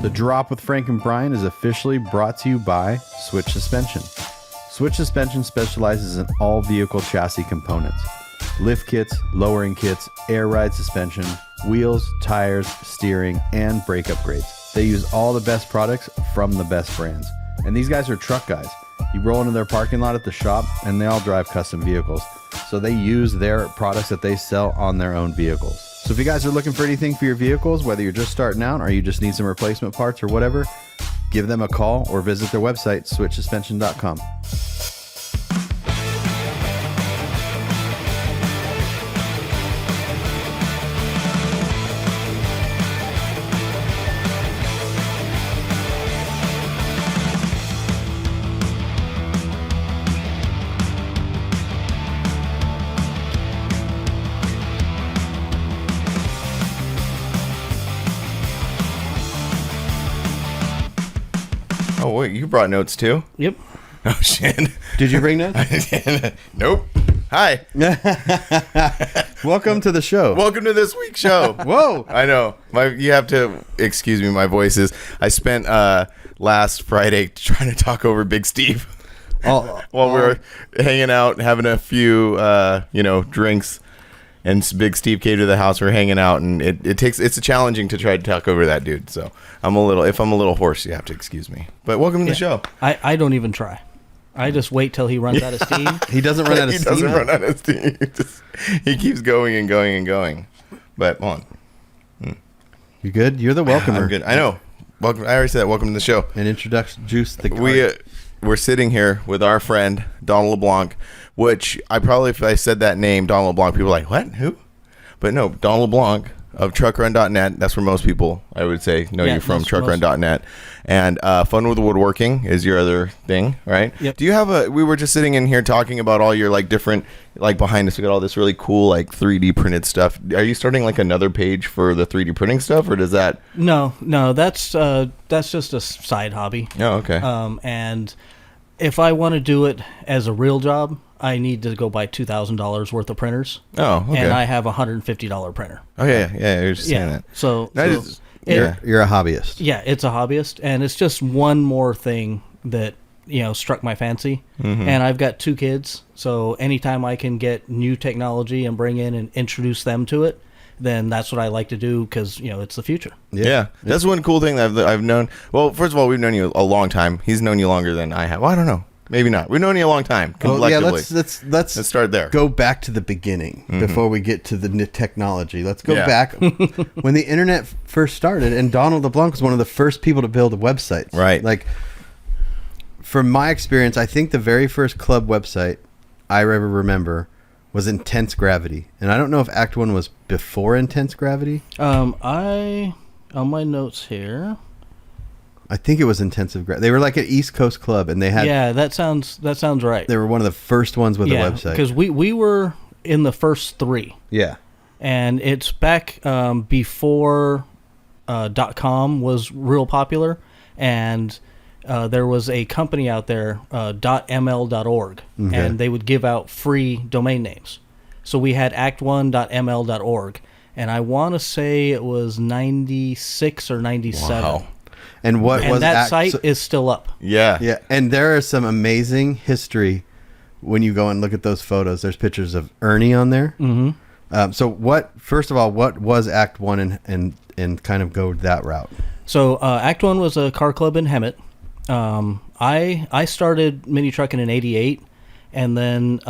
The Drop with Frank and Brian is officially brought to you by Switch Suspension. Switch Suspension specializes in all vehicle chassis components. Lift kits, lowering kits, air ride suspension, wheels, tires, steering, and brake upgrades. They use all the best products from the best brands. And these guys are truck guys. You roll into their parking lot at the shop and they all drive custom vehicles. So they use their products that they sell on their own vehicles. So if you guys are looking for anything for your vehicles, whether you're just starting out or you just need some replacement parts or whatever, give them a call or visit their website, switchsuspension.com. Oh, wait, you brought notes too? Yep. Oh, shit. Did you bring notes? Nope. Hi. Welcome to the show. Welcome to this week's show. Whoa. I know. You have to excuse me, my voice is. I spent last Friday trying to talk over Big Steve while we were hanging out, having a few, drinks. And Big Steve came to the house. We're hanging out, and it's challenging to try to talk over that dude. So if I'm a little hoarse, you have to excuse me. But welcome to the show. I don't even try. I just wait till he runs out of steam. He doesn't run out of steam. He doesn't run out of steam. He keeps going and going and going. But on. You good? You're the welcomer. I'm good. I know. Welcome. I already said that. Welcome to the show. And introduce the We're sitting here with our friend Donald LeBlanc, which if I said that name, Donald LeBlanc, people are like, what? Who? But no, Donald LeBlanc of truckrun.net. That's where most people, I would say, know you from, truckrun.net. And Fun with Woodworking is your other thing, right? Yep. Do you have we were just sitting in here talking about all your different, behind us, we got all this really cool 3D printed stuff. Are you starting another page for the 3D printing stuff, or does that? No, that's just a side hobby. Oh, okay. And if I want to do it as a real job, I need to go buy $2,000 worth of printers. Oh, okay. And I have a $150 printer. Oh, yeah, you're just saying that. So you're a hobbyist. Yeah, it's a hobbyist, and it's just one more thing that struck my fancy. Mm-hmm. And I've got 2 kids, so anytime I can get new technology and bring in and introduce them to it, then that's what I like to do because it's the future. Yeah, that's one cool thing that I've known. Well, first of all, we've known you a long time. He's known you longer than I have. Well, I don't know. Maybe not. We've known you a long time collectively. Let's start there. Go back to the beginning before we get to the technology. Let's go back when the internet first started, and Donald LeBlanc was one of the first people to build websites. Right. From my experience, I think the very first club website I ever remember was Intense Gravity, and I don't know if Act 1 was before Intense Gravity. On my notes here, I think it was Intensive Gravity. They were like an East Coast club, and they had... Yeah, that sounds right. They were one of the first ones with a website. Because we were in the first 3. Yeah. And it's back before .com was real popular, and there was a company out there, .ml.org, and they would give out free domain names. So we had act1.ml.org, and I want to say it was 96 or 97. Wow. And that site is still up. Yeah. Yeah. And there is some amazing history when you go and look at those photos. There's pictures of Ernie on there. Mm-hmm. So first of all, what was Act 1 and kind of go that route? So Act 1 was a car club in Hemet. I started mini trucking in 88, and then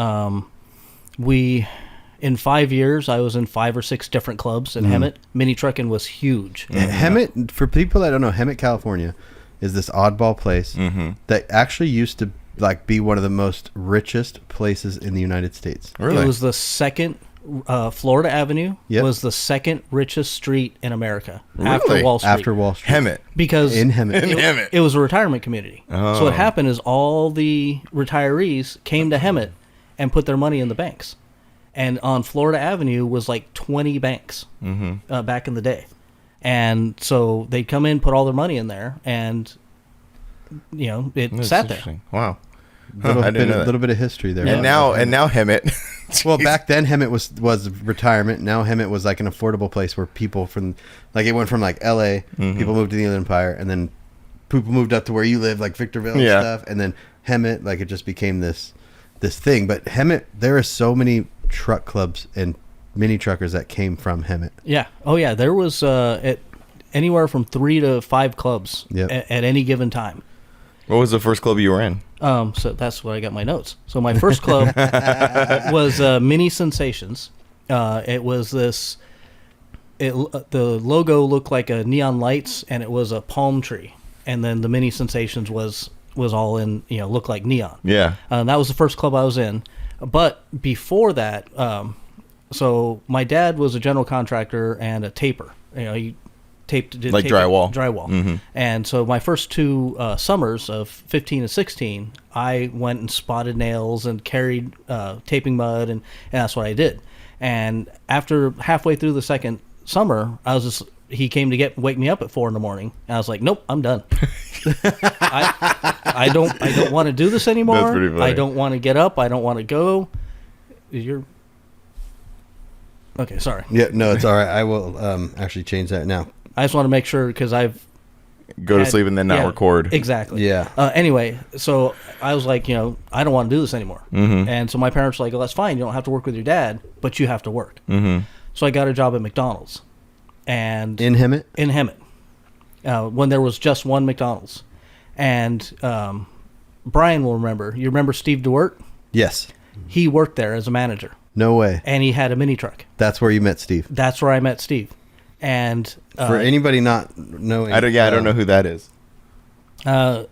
in 5 years, I was in 5 or 6 different clubs in Hemet. Mini trucking was huge. Hemet, for people that don't know, Hemet, California, is this oddball place that actually used to be one of the most richest places in the United States. Really? It was the second. Florida Avenue was the second richest street in America after Wall Street. After Wall Street. Hemet. Because in Hemet. It was a retirement community. Oh. So what happened is all the retirees came to Hemet and put their money in the banks. And on Florida Avenue was 20 banks back in the day. And so they'd come in, put all their money in there, and it That's sat there. Wow. Little bit of history there. And now Hemet. Well, back then Hemet was retirement. Now Hemet was like an affordable place where people from, like, it went from like L.A. People moved to the Inland Empire, and then people moved up to where you live, like Victorville and stuff, and then Hemet, like, it just became this thing. But Hemet, there are so many truck clubs and mini truckers that came from Hemet. Yeah. Oh yeah. There was anywhere from 3 to 5 clubs at any given time. What was the first club you were in? So that's where I got my notes. So my first club was Mini Sensations. It was this. The logo looked like a neon lights, and it was a palm tree. And then the Mini Sensations was all in, looked like neon. Yeah. That was the first club I was in. But before that, so my dad was a general contractor and a taper. He did like drywall. Drywall. And so my first 2 summers of 15 and 16, I went and spotted nails and carried taping mud, and that's what I did. And after halfway through the second summer, he came to wake me up at 4 a.m. and I was like, nope, I'm done. I don't want to do this anymore. That's pretty funny. I don't want to get up. I don't want to go. Okay, sorry. Yeah, no, it's all right. I will actually change that now. I just want to make sure, because I've go to sleep and then not record. Exactly. Yeah. Anyway, so I was like, I don't want to do this anymore. And so my parents were like, well, that's fine. You don't have to work with your dad, but you have to work. So I got a job at McDonald's. And in Hemet? In Hemet. When there was just one McDonald's. And Brian will remember. You remember Steve DeWert? Yes. He worked there as a manager. No way. And he had a mini truck. That's where you met Steve. That's where I met Steve. And for anybody not knowing, I don't know who that is.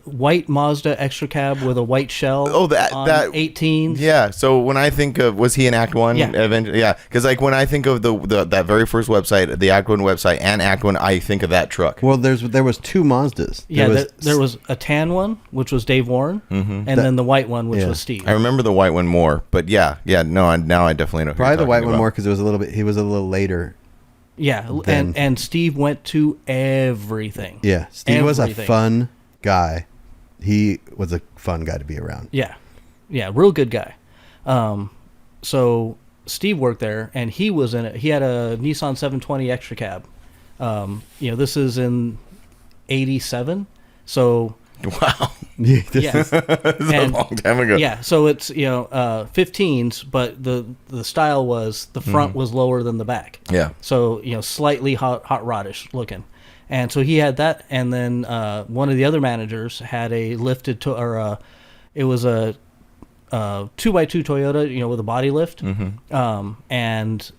White Mazda extra cab with a white shell. Oh, that 18s. Yeah. So when I think of, was he in Act One? Yeah. Eventually, yeah. Because like when I think of that very first website, the Act One website and Act One, I think of that truck. Well, there was 2 Mazdas. There was a tan one, which was Dave Warren, and then the white one, which was Steve. I remember the white one more, but now I definitely know. Probably the white one more because it was he was a little later. Yeah, and Steve went to everything. Yeah, Steve was a fun guy. He was a fun guy to be around. Yeah, real good guy. So Steve worked there, and he was in it. He had a Nissan 720 extra cab. This is in '87. So wow. Yeah, this is a long time ago. Yeah, so it's 15s, but the style was the front was lower than the back. Yeah. So slightly hot rodish looking, and so he had that, and then one of the other managers had a lifted it was a 2x2 Toyota, with a body lift, and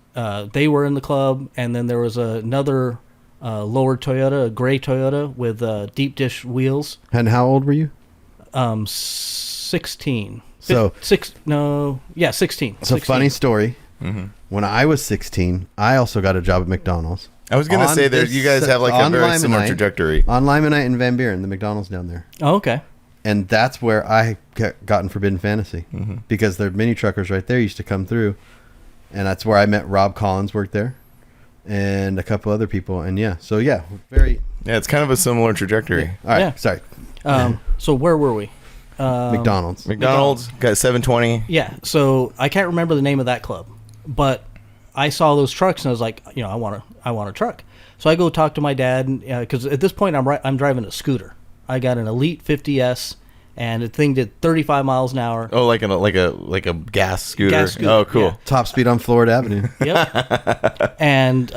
they were in the club, and then there was another lower Toyota, a gray Toyota with deep dish wheels. And how old were you? 16. So 16. So funny story. When I was 16, I also got a job at McDonald's. I was gonna say that you guys have like a very similar trajectory. On Limonite in Van Buren, the McDonald's down there. Oh, okay. And that's where I got in Forbidden Fantasy because their mini truckers right there used to come through, and that's where I met Rob Collins, worked there, and a couple other people. And very. Yeah, it's kind of a similar trajectory. Yeah. All right, sorry. So where were we? McDonald's got 720. Yeah. So I can't remember the name of that club, but I saw those trucks and I was like, I want a truck. So I go talk to my dad because at this point I'm driving a scooter. I got an Elite 50S, and the thing did 35 miles an hour. Oh, like a gas scooter. Gas scooter. Oh, cool. Yeah. Top speed on Florida Avenue. Yep. And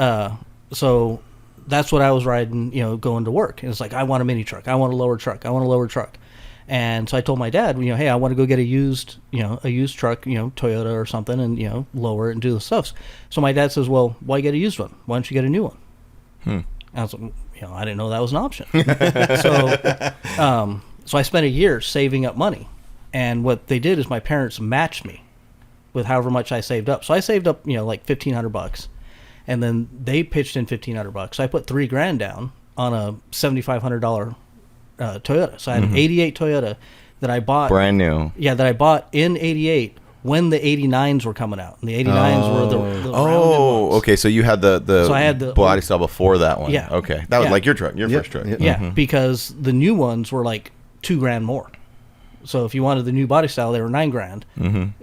so that's what I was riding, going to work. And it's like, I want a mini truck. I want a lower truck. And so I told my dad, hey, I want to go get a used truck, Toyota or something, and, lower it and do the stuff. So my dad says, well, why get a used one? Why don't you get a new one? And I was like, I didn't know that was an option. So I spent a year saving up money. And what they did is my parents matched me with however much I saved up. So I saved up, like $1,500. And then they pitched in $1,500. So I put $3,000 down on a $7,500 Toyota. So I had an 88 Toyota that I bought brand new. Yeah, that I bought in 88 when the 89s were coming out. And the 89s were the rounded ones. Okay. So you had the so I had the body style before that one. Yeah. Okay. That was like your truck, your first truck. Yeah, because the new ones were like $2,000 more. So if you wanted the new body style, they were $9,000.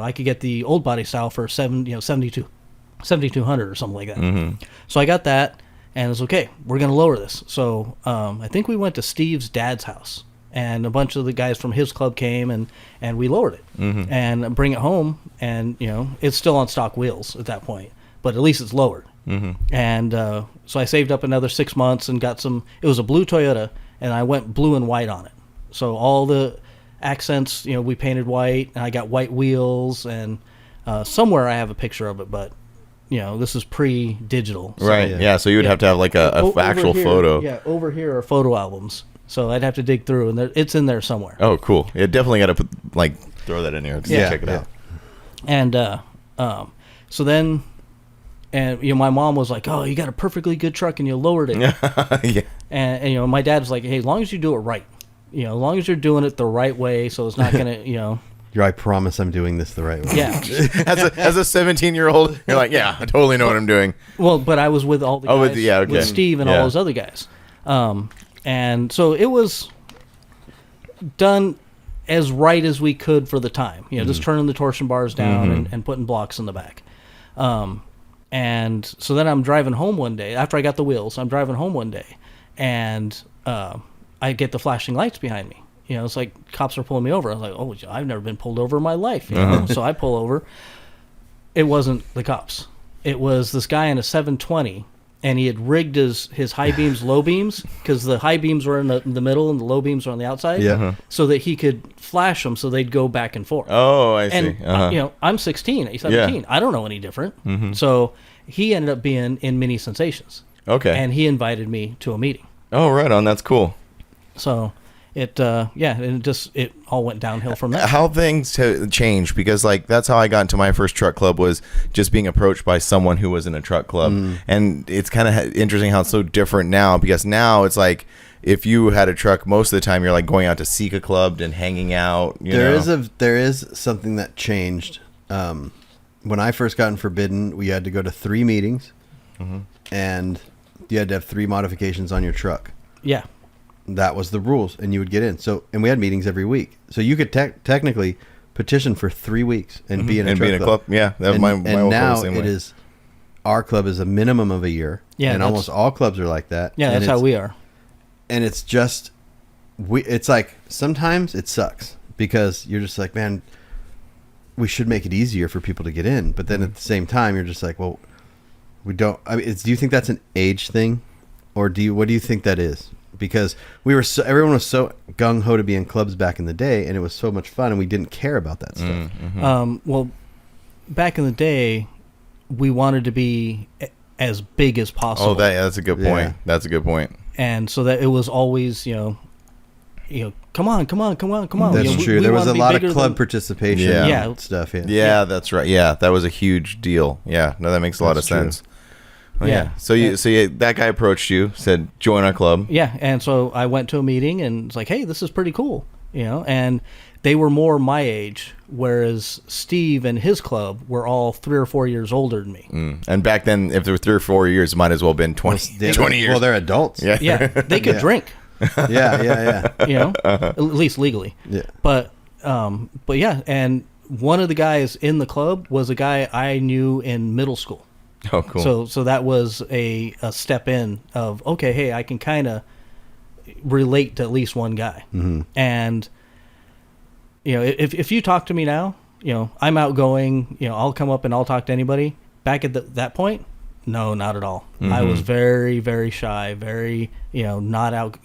I could get the old body style for 7,200 or something like that. So I got that, and it's okay. We're going to lower this. So I think we went to Steve's dad's house, and a bunch of the guys from his club came, and we lowered it and bring it home, and it's still on stock wheels at that point, but at least it's lowered. And so I saved up another 6 months and got some. It was a blue Toyota, and I went blue and white on it. So all the accents, we painted white, and I got white wheels, and somewhere I have a picture of it, but this is pre-digital. So, right. Yeah. So you would have to have like a actual photo. Yeah. Over here are photo albums. So I'd have to dig through, and it's in there somewhere. Oh, cool. Yeah, definitely got to throw that in here. Check it out. And so then, my mom was like, "Oh, you got a perfectly good truck, and you lowered it." Yeah. And my dad was like, "Hey, as long as you do it right, as long as you're doing it the right way, so it's not gonna, I promise I'm doing this the right way." Yeah. As a 17-year-old, you're like, "Yeah, I totally know what I'm doing." Well, but I was with all the guys, with Steve and all those other guys. And so it was done as right as we could for the time. Just turning the torsion bars down and putting blocks in the back. And so then I'm driving home one day. After I got the wheels, I'm driving home one day. And I get the flashing lights behind me. It's like cops are pulling me over. I was like, oh, I've never been pulled over in my life. So I pull over. It wasn't the cops. It was this guy in a 720. And he had rigged his high beams, low beams, because the high beams were in the middle and the low beams were on the outside, so that he could flash them so they'd go back and forth. Oh, I see. And, I'm 16, he's 17. I don't know any different. So he ended up being in Mini Sensations. Okay. And he invited me to a meeting. Oh, right on. That's cool. So it all went downhill from there. How things changed, because that's how I got into my first truck club, was just being approached by someone who was in a truck club. And it's kind of interesting how it's so different now, because now it's like if you had a truck, most of the time you're going out to seek a club and hanging out. There is something that changed. When I first got in Forbidden, we had to go to 3 meetings, and you had to have 3 modifications on your truck. Yeah. That was the rules, and you would get in. So, and we had meetings every week, so you could technically petition for 3 weeks and be in a truck club. Yeah, that was and, my and old now club, it is. Our club is a minimum of a year. Yeah, and almost all clubs are like that. Yeah, that's how we are. And it's just it's like sometimes it sucks because you're just like, man, we should make it easier for people to get in, but then at the same time you're just like, well, we don't. I mean, do you think that's an age thing, or what do you think that is? Because everyone was so gung ho to be in clubs back in the day, and it was so much fun, and we didn't care about that stuff. Well, back in the day, we wanted to be as big as possible. Oh, that's a good point. Yeah. That's a good point. And so that it was always, come on. That's true. There was a lot of club participation. Yeah. Stuff. Yeah, that's right. Yeah, that was a huge deal. Yeah, no, that makes a lot of sense. Oh, yeah. So that guy approached you, said, join our club. Yeah. And so I went to a meeting, and it's like, hey, this is pretty cool. And they were more my age, whereas Steve and his club were all 3 or 4 years older than me. And back then, if there were 3 or 4 years, it might as well have been 20 years. Well, they're adults. Yeah. They could drink. Yeah. At least legally. Yeah. But yeah. And one of the guys in the club was a guy I knew in middle school. Oh, cool. So that was a step in of, okay, hey, I can kind of relate to at least one guy. And, if you talk to me now, I'm outgoing, I'll come up and I'll talk to anybody. Back at that point, no, not at all. I was very, very shy, very, not out,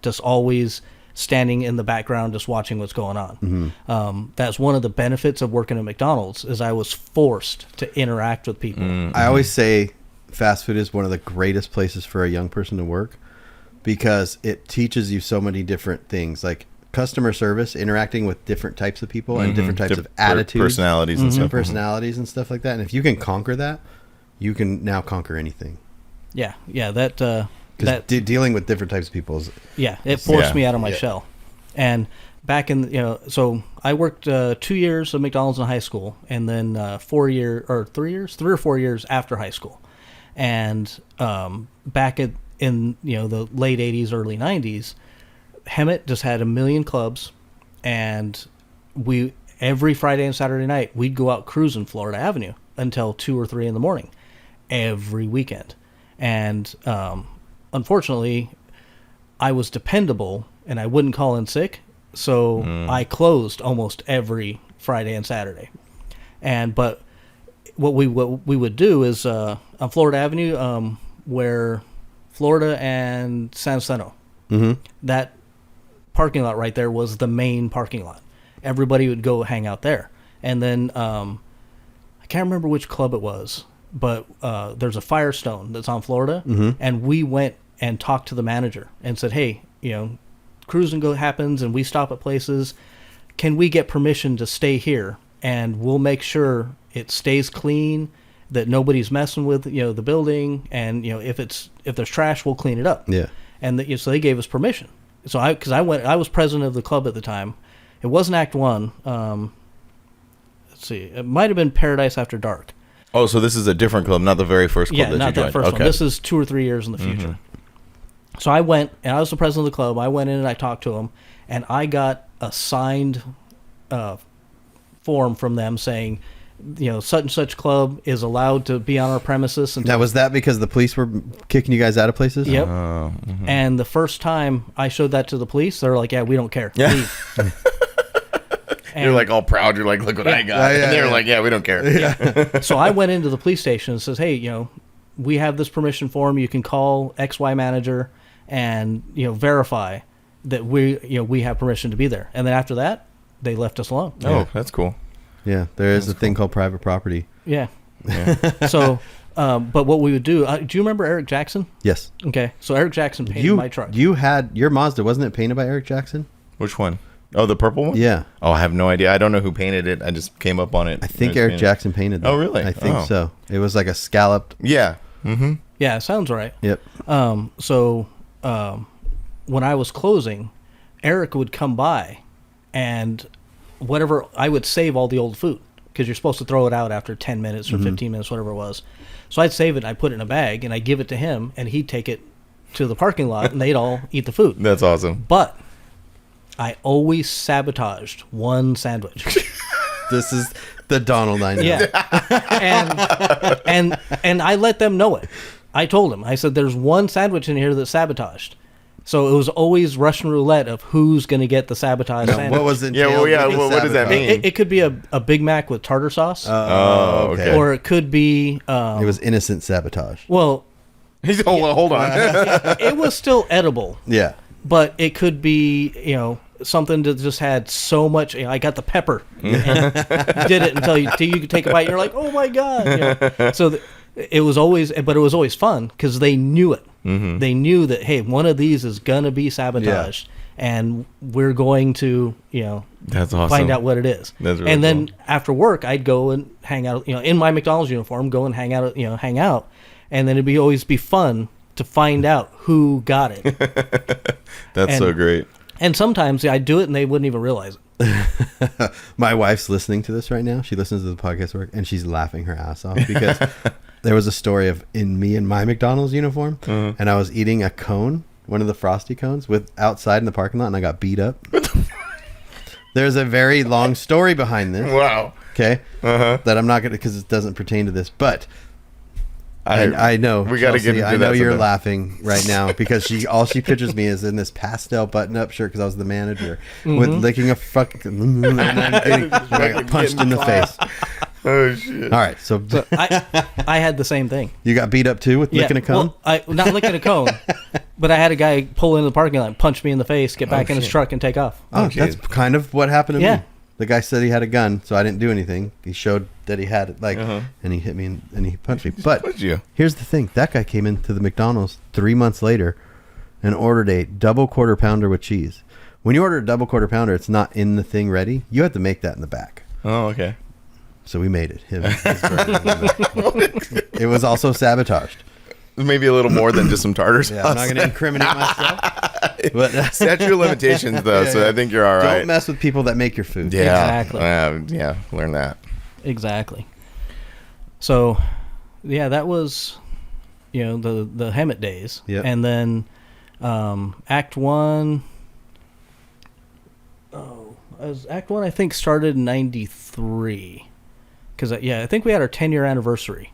just always standing in the background, just watching what's going on. That's one of the benefits of working at McDonald's, is I was forced to interact with people. I always say fast food is one of the greatest places for a young person to work, because it teaches you so many different things, like customer service, interacting with different types of people and different types of attitudes, personalities and stuff like that. And if you can conquer that, you can now conquer anything. Yeah, that because dealing with different types of people is... Yeah, it forced me out of my shell. And back in, so I worked 2 years at McDonald's in high school, and then 3 or 4 years after high school. And back in the late 80s, early 90s, Hemet just had a million clubs, and every Friday and Saturday night we'd go out cruising Florida Avenue until 2 or 3 in the morning every weekend. And unfortunately, I was dependable and I wouldn't call in sick, so I closed almost every Friday and Saturday. But what we would do is on Florida Avenue, where Florida and San Jacinto, that parking lot right there was the main parking lot. Everybody would go hang out there. And then I can't remember which club it was, but there's a Firestone that's on Florida, and we went and talked to the manager and said, hey, cruise and go happens and we stop at places. Can we get permission to stay here? And we'll make sure it stays clean, that nobody's messing with the building, and if there's trash, we'll clean it up. Yeah. And so they gave us permission. So I was president of the club at the time. It wasn't Act One. Let's see, it might have been Paradise After Dark. Oh, so this is a different club, not the very first club that you joined. Yeah, not that first one. This is 2 or 3 years in the future. So I went, and I was the president of the club. I went in and I talked to them, and I got a signed form from them saying, such and such club is allowed to be on our premises. Now, was that because the police were kicking you guys out of places? Yep. And the first time I showed that to the police, they're like, yeah, we don't care. Yeah. Leave. You're like all proud. You're like, look what I got. And they're like, yeah, we don't care. Yeah. So I went into the police station and says, hey, we have this permission form. You can call XY manager and, verify that we have permission to be there. And then after that, they left us alone. Oh, that's cool. Yeah, there is a thing called private property. Yeah. So, but what we would do, do you remember Eric Jackson? Yes. Okay. So Eric Jackson painted my truck. You had your Mazda, wasn't it painted by Eric Jackson? Which one? Oh, the purple one? Yeah. Oh, I have no idea. I don't know who painted it. I just came up on it. I think Eric Jackson painted that. Oh, really? I think so. It was like a scalloped. Yeah. Mm-hmm. Yeah, sounds right. Yep. So when I was closing, Eric would come by, and whatever, I would save all the old food because you're supposed to throw it out after 10 minutes or 15 minutes, whatever it was. So I'd save it, and I'd put it in a bag, and I'd give it to him, and he'd take it to the parking lot, and they'd all eat the food. That's awesome. But I always sabotaged one sandwich. This is the Donald I know. Yeah. and I let them know it. I told them. I said, there's one sandwich in here that's sabotaged. So it was always Russian roulette of who's going to get the sabotaged sandwich. What was it? What does that mean? It could be a Big Mac with tartar sauce. Oh, okay. Or it could be... it was innocent sabotage. Well... Hold on. It was still edible. Yeah. But it could be, something that just had so much... I got the pepper. And did it until you could take a bite. And you're like, oh, my God. So it was always... But it was always fun because they knew it. Mm-hmm. They knew that, hey, one of these is going to be sabotaged. Yeah. And we're going to, that's awesome. Find out what it is. That's really and then after work, I'd go and hang out, in my McDonald's uniform, go and hang out. And then it'd always be fun to find out who got it. That's so great. And sometimes I'd do it and they wouldn't even realize it. My wife's listening to this right now. She listens to the podcast work and she's laughing her ass off because there was a story of in me in my McDonald's uniform, and I was eating a cone, one of the Frosty cones, with outside in the parking lot, and I got beat up. There's a very long story behind this. Wow. Okay. That I'm not going to, because it doesn't pertain to this, but I know. We got to get into that. I know you're laughing right now because all she pictures me is in this pastel button-up shirt because I was the manager with licking a fucking and I'm getting punched in the face. Oh shit! All right, so I had the same thing. You got beat up too with licking a cone? Well, not licking a cone, but I had a guy pull into the parking lot, and punch me in the face, get back in his truck, and take off. Oh, that's kind of what happened to me. The guy said he had a gun, so I didn't do anything. He showed that he had it, and he hit me and he punched me. But here's the thing: that guy came into the McDonald's 3 months later and ordered a double quarter pounder with cheese. When you order a double quarter pounder, it's not in the thing ready. You have to make that in the back. Oh, okay. So we made it. It was also sabotaged. Maybe a little more than just some tartar sauce. Yeah, I'm not going to incriminate myself. But statute of limitations, though, so I think you're all right. Don't mess with people that make your food. Yeah, exactly. Learn that. Exactly. So, that was, the Hemet days. Yep. And then Act 1... Act 1, I think, started in 93. Because, I think we had our 10-year anniversary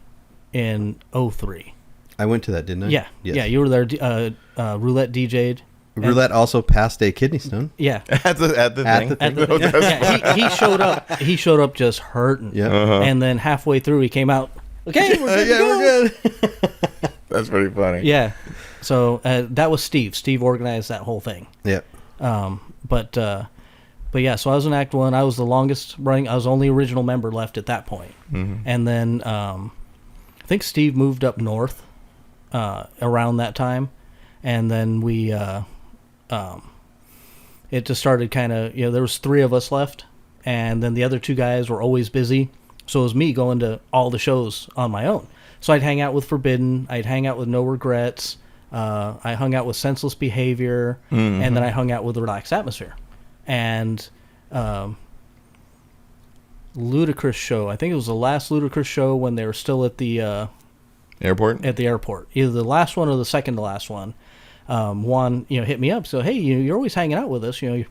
in 03. I went to that, didn't I? Yeah. Yes. Yeah, you were there. Roulette DJ'd. Roulette also passed a kidney stone. Yeah. At the thing. Yeah, he showed up. He showed up just hurting. Yeah. And then halfway through, he came out. Okay, we're good. We're good. That's pretty funny. Yeah. So that was Steve. Steve organized that whole thing. Yep. But yeah. So I was in Act 1. I was the longest running. I was the only original member left at that point. Mm-hmm. And then I think Steve moved up north around that time, and then we. It just started kind of, there was 3 of us left, and then the other 2 guys were always busy. So it was me going to all the shows on my own. So I'd hang out with Forbidden. I'd hang out with No Regrets. I hung out with Senseless Behavior, and then I hung out with Relaxed Atmosphere. And Ludacris show, I think it was the last Ludacris show when they were still at the airport. At the airport, either the last one or the second to last one. Juan, hit me up. So, hey, you're always hanging out with us. You're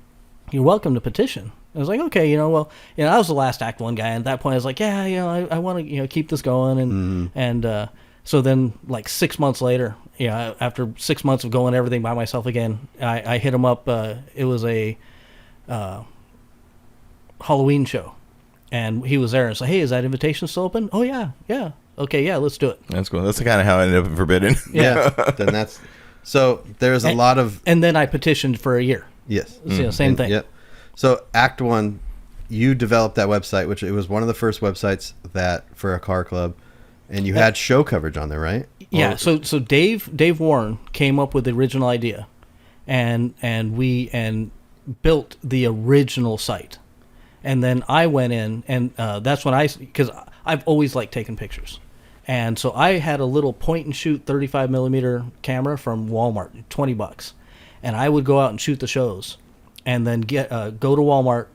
welcome to petition. I was like, okay, I was the last Act 1 guy. And at that point, I was like, yeah, I want to, keep this going. And so then, like 6 months later, after 6 months of going everything by myself again, I hit him up. It was a Halloween show, and he was there. And so, hey, is that invitation still open? Oh yeah. Okay, yeah, let's do it. That's cool. That's kind of how I ended up in Forbidden. Yeah. Then that's. So there's a lot of... And then I petitioned for a year. Yes. Same thing. Yep. So Act 1, you developed that website, which it was one of the first websites that for a car club, and you had show coverage on there, right? Yeah. So Dave Warren came up with the original idea, and built the original site, and then I went in, and that's when because I've always liked taking pictures. And so I had a little point and shoot 35 millimeter camera from Walmart, $20, and I would go out and shoot the shows, and then go to Walmart,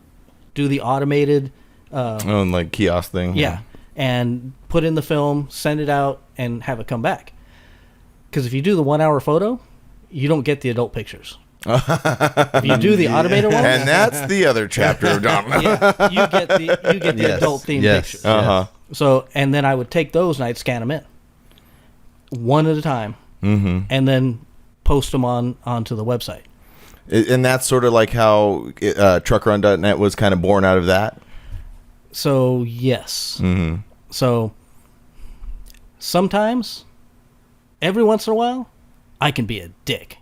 do the automated, like kiosk thing. Yeah, and put in the film, send it out, and have it come back. Because if you do the 1 hour photo, you don't get the adult pictures. If you do the automated one, and that's the other chapter of Domino. Yeah, you get the adult themed pictures. So, and then I would take those and I'd scan them in, one at a time, and then post them onto the website. And that's sort of like how truckrun.net was kind of born out of that? So, yes. So, sometimes, every once in a while, I can be a dick.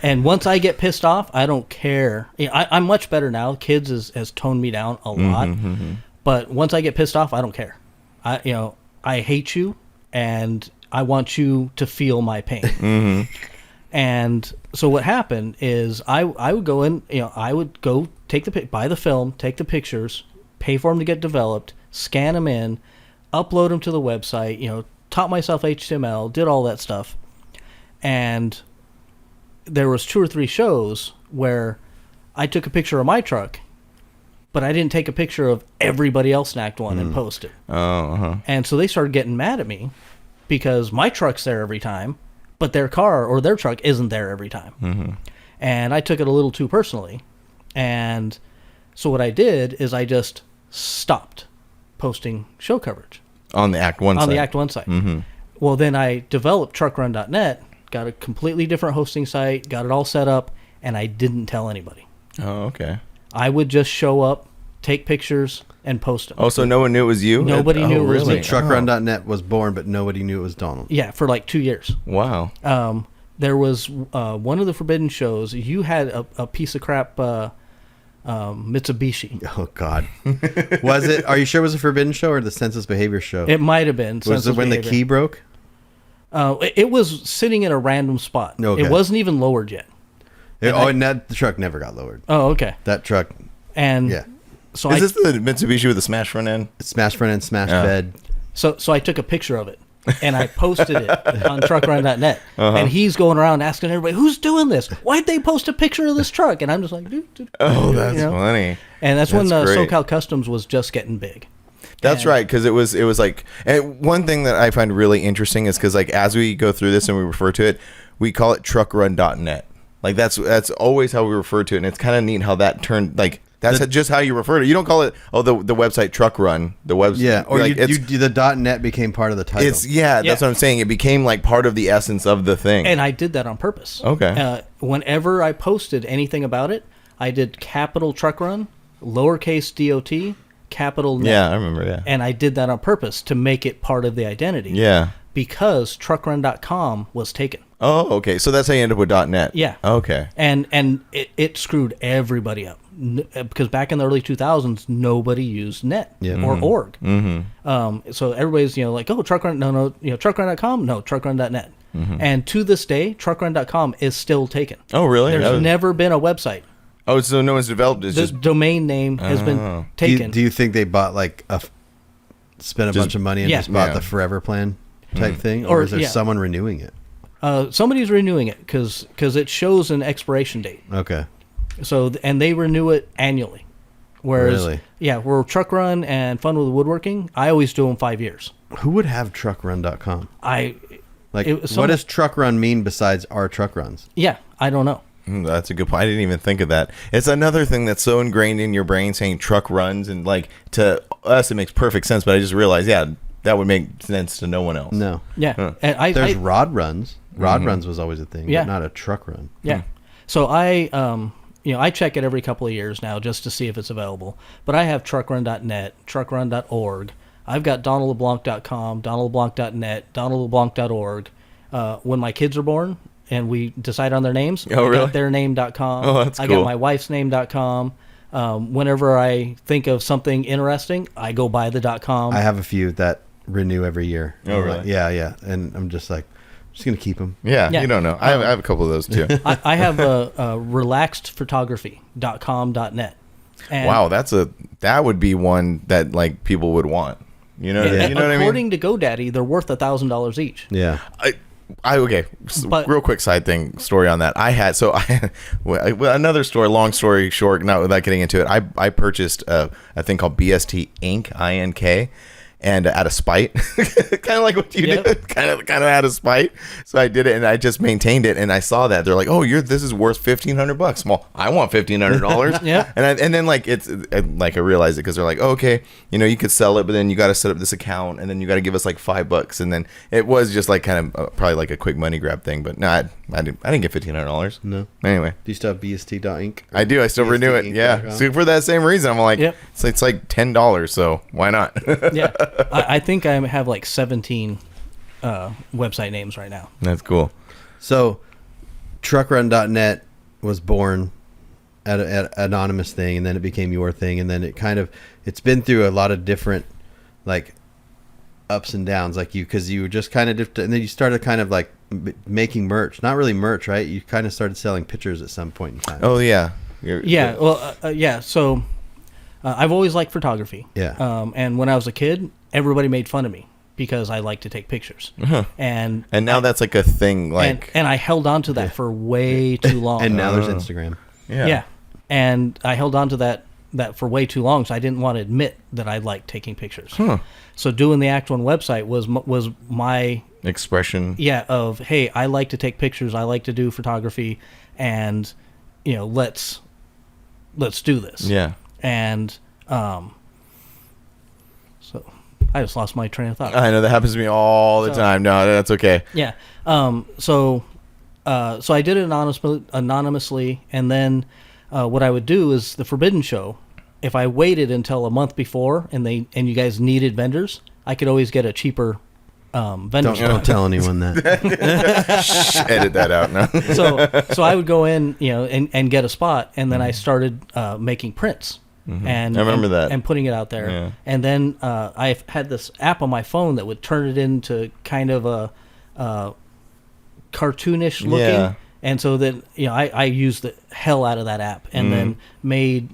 And once I get pissed off, I don't care. I'm much better now. Kids has toned me down a lot. But once I get pissed off, I don't care. I hate you, and I want you to feel my pain. And so what happened is I would go in, I would go buy the film, take the pictures, pay for them to get developed, scan them in, upload them to the website, taught myself HTML, did all that stuff. And there was 2 or 3 shows where I took a picture of my truck, but I didn't take a picture of everybody else in Act 1 and post it. And so they started getting mad at me because my truck's there every time, but their car or their truck isn't there every time. And I took it a little too personally. And so what I did is I just stopped posting show coverage. On the Act 1 site. On the Act 1 site. Well, then I developed truckrun.net, got a completely different hosting site, got it all set up, and I didn't tell anybody. Oh, okay. I would just show up, take pictures, and post them. Oh, so no one knew it was you? Nobody knew it was me. Truckrun.net was born, but nobody knew it was Donald. Yeah, for like 2 years. Wow. There was one of the Forbidden shows, you had a piece of crap Mitsubishi. Oh, God. Was it? Are you sure it was a Forbidden show or the Senseless Behavior show? It might have been. Was it when the key broke? It was sitting in a random spot. Okay. It wasn't even lowered yet. And the truck never got lowered. Oh, okay. That truck. And yeah. So Is this the Mitsubishi with the smash front end? Smash front end, smash bed. So I took a picture of it and I posted it on truckrun.net. And he's going around asking everybody, who's doing this? Why'd they post a picture of this truck? And I'm just like, oh, that's funny. And that's when SoCal Customs was just getting big. That's right, because it was like, and one thing that I find really interesting is because like as we go through this and we refer to it, we call it truckrun.net. Like that's always how we refer to it, and it's kind of neat how that turned like. That's just how you refer to it. You don't call it, the website Truck Run. The website. Yeah, or like, the .net became part of the title. That's what I'm saying. It became like part of the essence of the thing. And I did that on purpose. Okay. Whenever I posted anything about it, I did capital Truck Run, lowercase DOT, capital net. Yeah, I remember, yeah. And I did that on purpose to make it part of the identity. Yeah. Because truckrun.com was taken. Oh, okay. So that's how you end up with .net. Yeah. Okay. And it screwed everybody up. Because back in the early 2000s, nobody used net or org. Mm-hmm. So everybody's like, oh, truckrun, no, truckrun.com, no, truckrun.net. Mm-hmm. And to this day, truckrun.com is still taken. Oh, really? There's never been a website. Oh, so no one's developed. It's the just domain name has been taken. Do you think they bought spent a bunch of money and just bought the forever plan type thing, or is there someone renewing it? Somebody's renewing it because it shows an expiration date. Okay. So and they renew it annually. Whereas, really? We're Truck Run and Fun with Woodworking. I always do them 5 years. Who would have truckrun.com? What does truck run mean besides our truck runs? Yeah, I don't know. That's a good point. I didn't even think of that. It's another thing that's so ingrained in your brain, saying truck runs, and like to us it makes perfect sense. But I just realized, that would make sense to no one else. No. Yeah. Huh. And there's rod runs. Rod runs was always a thing, but not a truck run. Yeah. So I check it every couple of years now just to see if it's available. But I have truckrun.net, truckrun.org. I've got donaldleblanc.com, donaldleblanc.net, donaldleblanc.org. When my kids are born and we decide on their names, I got their name.com. Oh, that's cool. I got my wife's name.com. Whenever I think of something interesting, I go by the .com. I have a few that renew every year. Oh, really? Yeah. And I'm just like, just going to keep them. Yeah, you don't know. I have a couple of those too. I have a relaxedphotography.com.net. Wow, that would be one that like people would want. You know what I mean? According to GoDaddy, they're worth $1,000 each. Yeah. Okay. Real quick story on that. Another story. Long story short, not without getting into it. I purchased a thing called BST Ink, INK. And out of spite, kind of like what you did, kind of out of spite. So I did it, and I just maintained it. And I saw that they're like, "Oh, this is worth $1,500." Well, I want $1,500. Yeah. And then like I realized it because they're like, oh, "Okay, you could sell it, but then you got to set up this account, and then you got to give us like $5." And then it was just like kind of probably like a quick money grab thing. But no, I didn't get $1,500. No. Anyway, do you still have BST.ink? I do. I still renew it. Yeah. So for that same reason, I'm like, it's like $10. So why not? Yeah. I think I have like 17 website names right now. That's cool. So, truckrun.net was born at an anonymous thing, and then it became your thing, and then it's been through a lot of different like ups and downs, like because you were just kind of and then you started kind of like making merch, not really merch, right? You kind of started selling pictures at some point in time. Oh yeah, So I've always liked photography. Yeah. And when I was a kid, everybody made fun of me because I like to take pictures. Uh-huh. And now that's like a thing. Like, and I held on to that for way too long. And now there's Instagram. Yeah. And I held on to that for way too long, so I didn't want to admit that I liked taking pictures. Huh. So doing the actual website was my expression. Yeah. Of, hey, I like to take pictures. I like to do photography, and let's do this. Yeah. And so I just lost my train of thought. I know that happens to me all the time. No, that's okay. Yeah. So I did it anonymously, and then what I would do is the Forbidden Show. If I waited until a month before, and you guys needed vendors, I could always get a cheaper vendor. Don't tell anyone that. Shh, edit that out now. So I would go in, and get a spot, and then I started making prints. Mm-hmm. And I remember that. And putting it out there. Yeah. And then I had this app on my phone that would turn it into kind of a cartoonish looking. Yeah. And so then, I used the hell out of that app and then made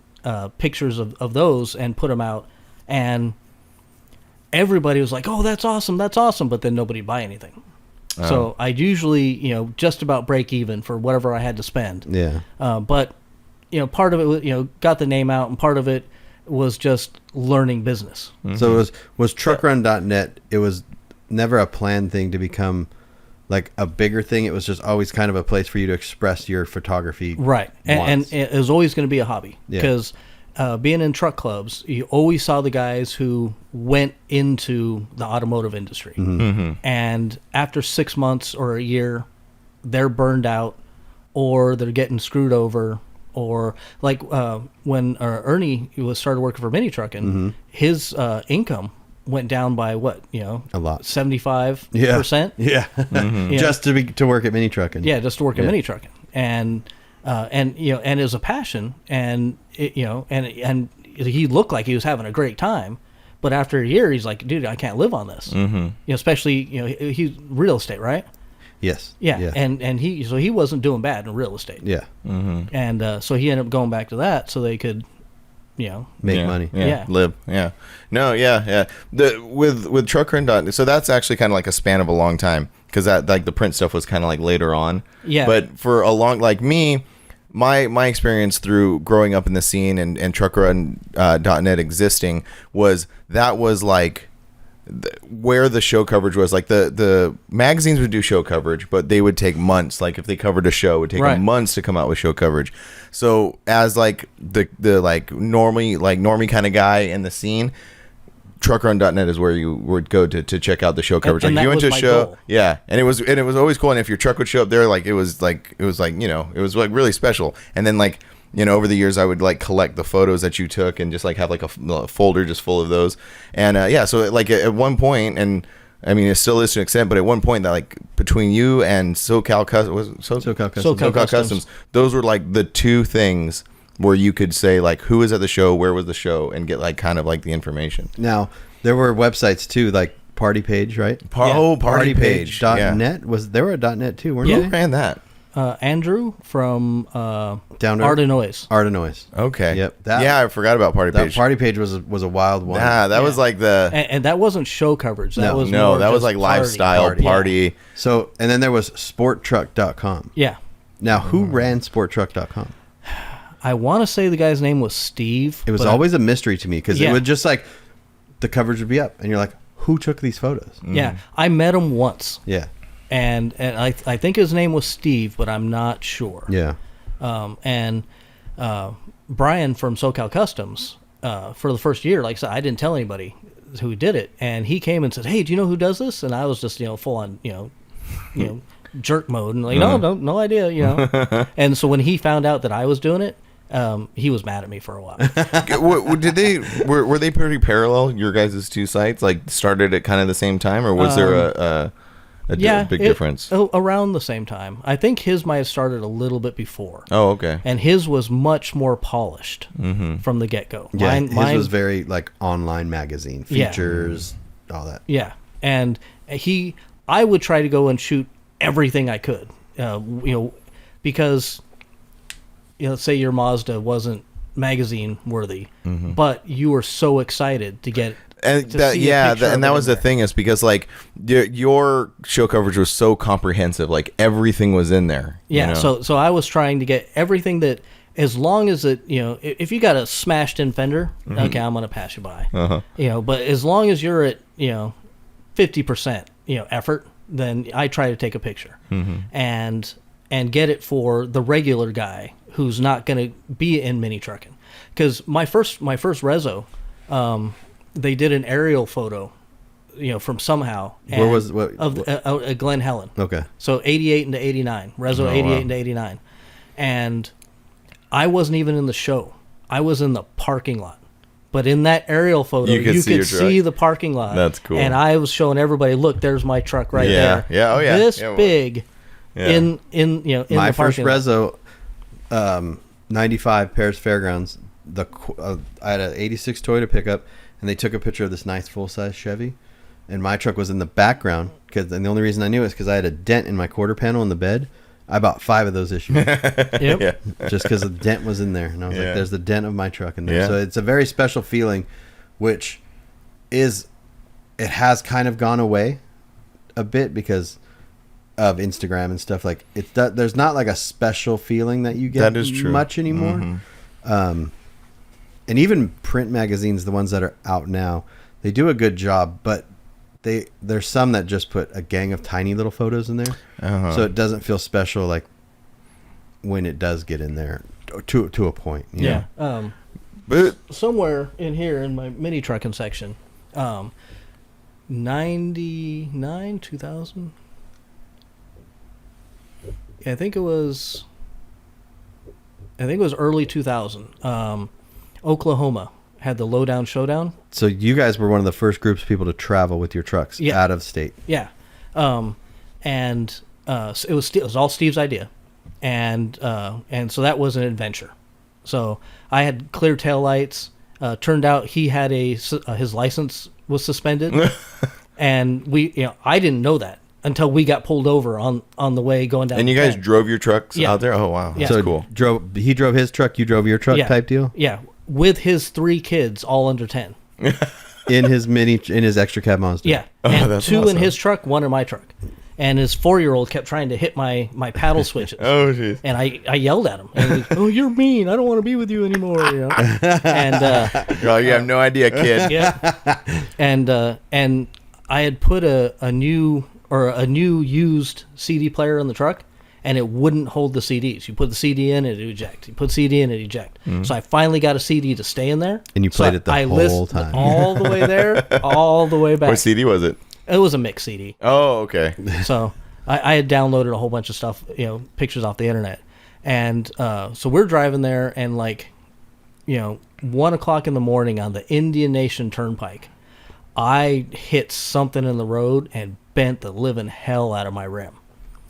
pictures of those and put them out. And everybody was like, oh, that's awesome. But then nobody buy anything. Oh. So I'd usually, just about break even for whatever I had to spend. Yeah. But part of it was, got the name out, and part of it was just learning business. Mm-hmm. So it was truckrun.net. It was never a planned thing to become like a bigger thing. It was just always kind of a place for you to express your photography. Right. And it was always going to be a hobby because being in truck clubs, you always saw the guys who went into the automotive industry. And after 6 months or a year, they're burned out or they're getting screwed over. Or like when Ernie started working for Mini Trucking, his income went down by what, a lot, 75%. Yeah, just to work at Mini Trucking. Yeah, just to work at Mini Trucking, and it was a passion, and and he looked like he was having a great time, but after a year, he's like, dude, I can't live on this. Especially he's real estate, right? Yes. Yeah. And he wasn't doing bad in real estate. Yeah. And so he ended up going back to that so they could, make money. Yeah. Live. Yeah. No. Yeah. With Trucker and Dot. So that's actually kind of like a span of a long time because that like the print stuff was kind of like later on. Yeah. But for a long like me, my experience through growing up in the scene and Trucker and .net existing was like where the show coverage was. Like the magazines would do show coverage, but they would take months. Like if they covered a show, it would take months to come out with show coverage. So as like the like normie kind of guy in the scene, truckerrun.net is where you would go to check out the show coverage. And like you went to a show, goal. and it was always cool. And if your truck would show up there, like it was like it was like really special. And then like over the years, I would like collect the photos that you took and just like have like a folder just full of those. And so like at one point, and I mean it still is to an extent, but at one point that like between you and SoCal Customs, those were like the two things where you could say like who was at the show, where was the show, and get like kind of like the information. Now there were websites too, like Party Page, right? Partypage. .net there were a .net too, weren't Who they? ran that? Andrew from Down Art of Noise. Okay. Yep. I forgot about Party That Page. Party Page was a wild one. That was like the And that wasn't show coverage. That was no, more that was just like lifestyle party. Yeah. So and then there was sporttruck.com. Yeah. Now who ran sporttruck.com? I want to say the guy's name was Steve. It was always a mystery to me because Yeah. it would just like the coverage would be up and you're like, who took these photos? Yeah. I met him once. Yeah. And I think his name was Steve, but I'm not sure. Yeah. And Brian from SoCal Customs, for the first year, like I said, I didn't tell anybody who did it. And he came and said, hey, do you know who does this? And I was just, full on, jerk mode. And like, no idea, And so when he found out that I was doing it, he was mad at me for a while. Were they pretty parallel, your guys' two sites? Like started at kind of the same time, or was there a big difference? Around the same time. I think his might have started a little bit before. Oh, okay. And his was much more polished from the get-go. Yeah, his was very like online magazine, features, all that. Yeah. And I would try to go and shoot everything I could, because, let's say your Mazda wasn't magazine worthy, but you were so excited to get and that was the thing, is because like your show coverage was so comprehensive, like everything was in there. So I was trying to get everything that, as long as it, if you got a smashed in fender, okay, I'm gonna pass you by. But as long as you're at 50% effort, then I try to take a picture and get it for the regular guy who's not gonna be in Mini Trucking. Because my first reso, they did an aerial photo, from somehow. Where was what? Of Glen Helen. Okay. So 88 into 89, reso 88 into 89, and I wasn't even in the show. I was in the parking lot. But in that aerial photo, you could see the parking lot. That's cool. And I was showing everybody, look, there's my truck right there. Yeah. Oh yeah. This big, in the my parking first lot. reso, 95 Paris Fairgrounds. I had an 86 Toyota pickup. And they took a picture of this nice full-size Chevy, and my truck was in the background. And the only reason I knew is because I had a dent in my quarter panel in the bed. I bought 5 of those issues. Yep. Just because the dent was in there, and I was like, "There's the dent of my truck in there." Yeah. So it's a very special feeling, which it has kind of gone away a bit because of Instagram and stuff. Like there's not like a special feeling that you get that is true. much anymore. And even print magazines, the ones that are out now, they do a good job, but There's some that just put a gang of tiny little photos in there, so it doesn't feel special like when it does get in there to a point. You know? But Somewhere in here in my mini trucking section, 99, 2000. I think it was early 2000. Oklahoma had the Lowdown Showdown. So you guys were one of the first groups of people to travel with your trucks out of state. Yeah. So it was all Steve's idea. And so that was an adventure. So I had clear taillights. Turned out he had his license was suspended. And I didn't know that until we got pulled over on the way going down. And you guys drove your trucks out there? Oh, wow. Yeah. That's cool. He drove his truck, you drove your truck type deal? Yeah. With his 3 kids, all under 10. in his extra cab Monster. Yeah. Oh, And that's 2 in awesome. his truck, 1 in my truck. And his 4-year-old kept trying to hit my paddle switches. Oh, jeez. And I yelled at him. And he goes, "Oh, you're mean. I don't want to be with you anymore." You know? And You're like, you have no idea, kid. yeah. And I had put a new used CD player in the truck, and it wouldn't hold the CDs. You put the CD in, it eject. You put CD in, it eject. So I finally got a CD to stay in there. And you played it the whole listened time. all the way there, all the way back. What CD was it? It was a mix CD. Oh, okay. So I had downloaded a whole bunch of stuff, pictures off the internet. And so we're driving there, and 1 o'clock in the morning on the Indian Nation Turnpike, I hit something in the road and bent the living hell out of my rim.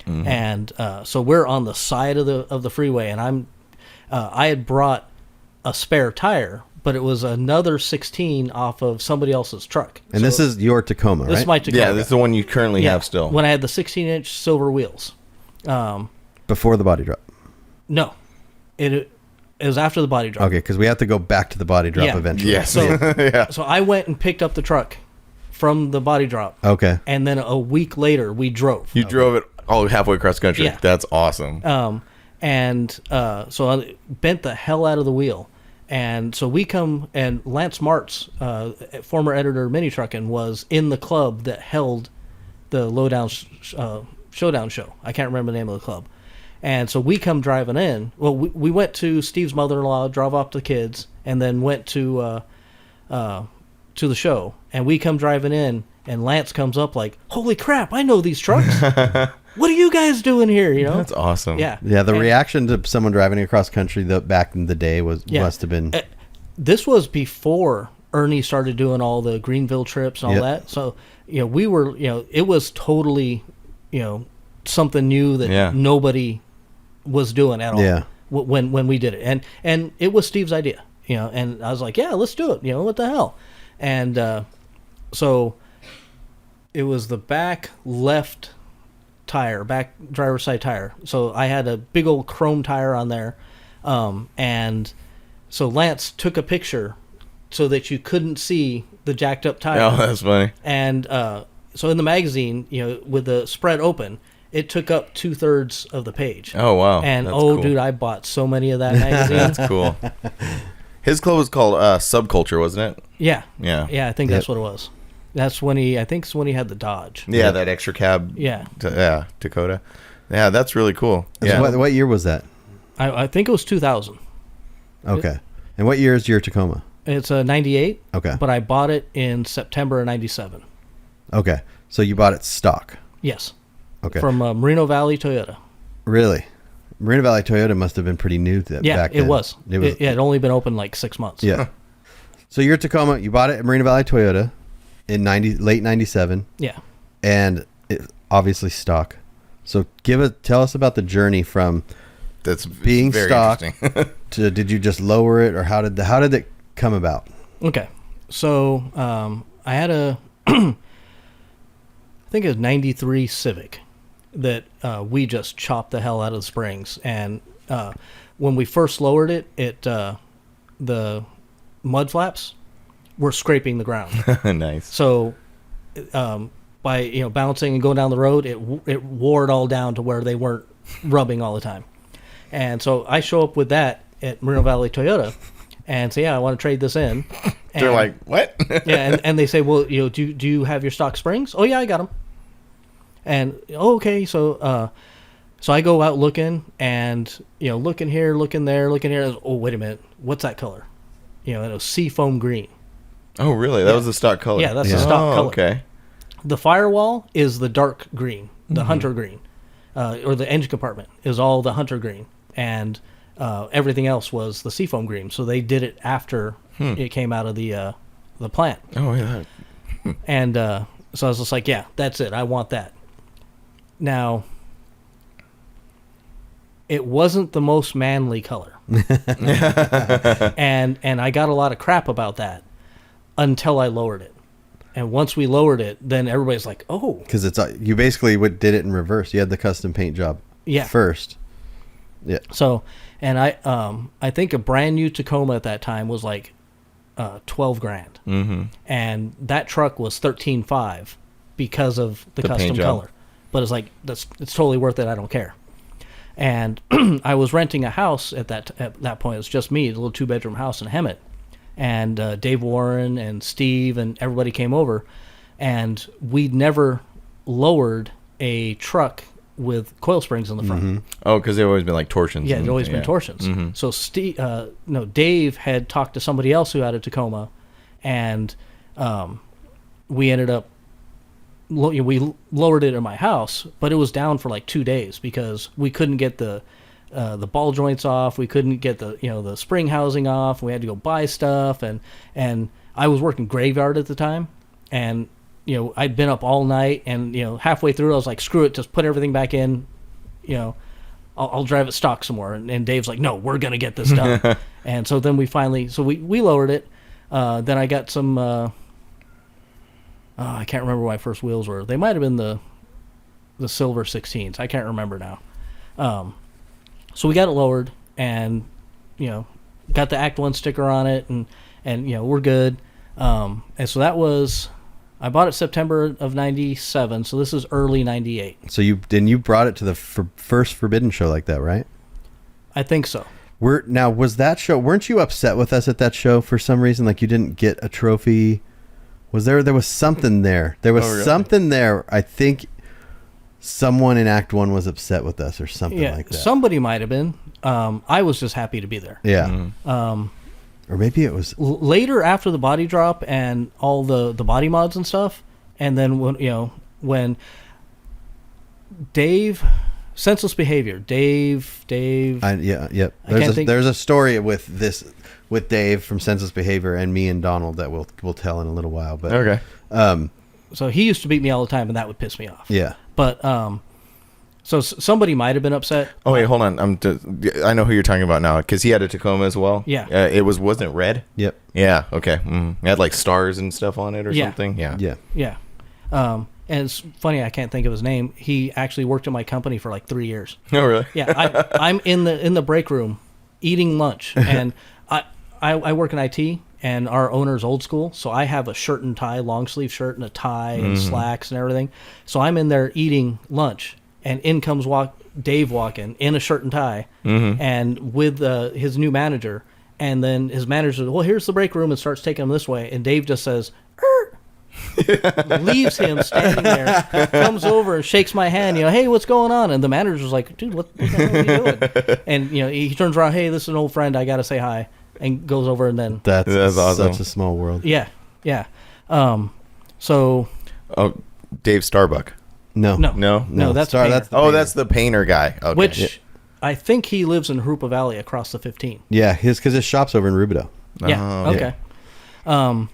And so we're on the side of the freeway, and I had brought a spare tire, but it was another 16 off of somebody else's truck. And this is your Tacoma, right? This is my Tacoma. Yeah, this is the one you currently have still. When I had the 16-inch silver wheels. Before the body drop. No, it was after the body drop. Okay, because we have to go back to the body drop eventually. Yes. So, so I went and picked up the truck from the body drop. Okay. And then a week later, we drove. You drove it all halfway across the country. Yeah. That's awesome. So I bent the hell out of the wheel. And so we come, and Lance Martz, former editor of Mini Truckin', was in the club that held the Lowdown Showdown show. I can't remember the name of the club. And so we come driving in. Well, we went to Steve's mother-in-law, drove off the kids, and then went to the show. And we come driving in, and Lance comes up like, "Holy crap, I know these trucks. What are you guys doing here?" That's awesome. Yeah. Yeah, the reaction to someone driving across country back in the day must have been... This was before Ernie started doing all the Greenville trips and all that. So, we were, it was totally, something new that nobody was doing at all. Yeah. When we did it. And it was Steve's idea, and I was like, yeah, let's do it. What the hell? And so it was the back left tire, back driver's side tire. So I had a big old chrome tire on there. And so Lance took a picture so that you couldn't see the jacked up tire. Oh, that's funny. And so in the magazine, with the spread open, it took up 2/3 of the page. Oh, wow. And That's cool. Dude, I bought so many of that magazine. That's cool. His club was called Subculture, wasn't it? Yeah. Yeah. Yeah, I think that's what it was. That's when he had the Dodge. Yeah, that extra cab. Yeah. Dakota. Yeah, that's really cool. Yeah. So what year was that? I think it was 2000. Okay. And what year is your Tacoma? It's a 98. Okay. But I bought it in September of 97. Okay. So you bought it stock. Yes. Okay. From Merino Valley Toyota. Really? Marina Valley Toyota must have been pretty new back then. It was. It had only been open like 6 months. Yeah. So your Tacoma, you bought it at Marina Valley Toyota in late 97. Yeah. And it obviously stock. So tell us about the journey from being very stock interesting. to, did you just lower it, or how did it come about? Okay. So I had I think it was 93 Civic that we just chopped the hell out of the springs. And when we first lowered it, the mud flaps were scraping the ground. Nice. So by bouncing and going down the road, it wore it all down to where they weren't rubbing all the time. And so I show up with that at Merino Valley Toyota and say, yeah, I want to trade this in. They're like, what? Yeah, and they say, well, do you have your stock springs? Oh yeah, I got them. And okay, so I go out looking, and looking here, looking there, looking here. Oh, wait a minute, what's that color? And it was seafoam green. Oh, really? That was the stock color. Yeah, that's the stock color. Okay. The firewall is the dark green, the hunter green, or the engine compartment is all the hunter green, and everything else was the seafoam green. So they did it after it came out of the plant. Oh, yeah. And so I was just like, yeah, that's it. I want that. Now, it wasn't the most manly color. and I got a lot of crap about that until I lowered it. And once we lowered it, then everybody's like, oh. Because you basically did it in reverse. You had the custom paint job first. Yeah. So, and I think a brand new Tacoma at that time was like $12,000. Mm-hmm. And that truck was $13,500 because of the custom color. But it's like, it's totally worth it. I don't care. And I was renting a house at that point. It was just me, a little 2-bedroom house in Hemet. And Dave Warren and Steve and everybody came over. And we'd never lowered a truck with coil springs in the front. Mm-hmm. Oh, because they've always been like torsions. Yeah, they've always been torsions. Mm-hmm. So Dave had talked to somebody else who had a Tacoma. And we ended up we lowered it in my house, but it was down for like 2 days because we couldn't get the ball joints off. We couldn't get the spring housing off. We had to go buy stuff, and I was working graveyard at the time, and I'd been up all night, and halfway through I was like, screw it, just put everything back in. I'll drive it stock some more. And Dave's like, no, we're gonna get this done. And so then we lowered it. Then I got some. I can't remember what my first wheels were. They might have been the silver 16s. I can't remember now. So we got it lowered, and got the Act 1 sticker on it, and we're good. And so that was, I bought it September of '97. So this is early '98. So you brought it to the first Forbidden show like that, right? I think so. Now was that show? Weren't you upset with us at that show for some reason? Like you didn't get a trophy? There was something there. There was something there. I think someone in Act 1 was upset with us or something like that. Somebody might have been. I was just happy to be there. Yeah. Mm-hmm. Or maybe it was later after the body drop and all the body mods and stuff. And then when Dave, Senseless Behavior, Dave. There's a story with Dave from Senseless Behavior and me and Donald that we'll tell in a little while. But okay. So he used to beat me all the time, and that would piss me off. Yeah. But so somebody might have been upset. Oh wait, hold on. I know who you're talking about now because he had a Tacoma as well. Yeah. Wasn't it red? Yep. Yeah. Okay. Mm-hmm. It had like stars and stuff on it or something. Yeah. Yeah. Yeah. And it's funny, I can't think of his name. He actually worked at my company for like 3 years. Oh really? Yeah. I'm in the break room eating lunch, and I work in IT, and our owner's old school, so I have a shirt and tie, long sleeve shirt and a tie and slacks and everything. So I'm in there eating lunch, and in comes Dave walking in a shirt and tie, and with his new manager, and then his manager says, well, here's the break room, and starts taking him this way, and Dave just says, leaves him standing there, comes over and shakes my hand, hey, what's going on? And the manager's like, dude, what the hell are you doing? And he turns around, hey, this is an old friend, I gotta say hi. And goes over, and then that's awesome. Such a small world. Yeah. So. Oh, Dave Starbuck. No. That's that's the painter guy. Okay. Which I think he lives in Hoopa Valley across the 15. Yeah, because his shop's over in Rubidoux. Yeah. Okay. Yeah.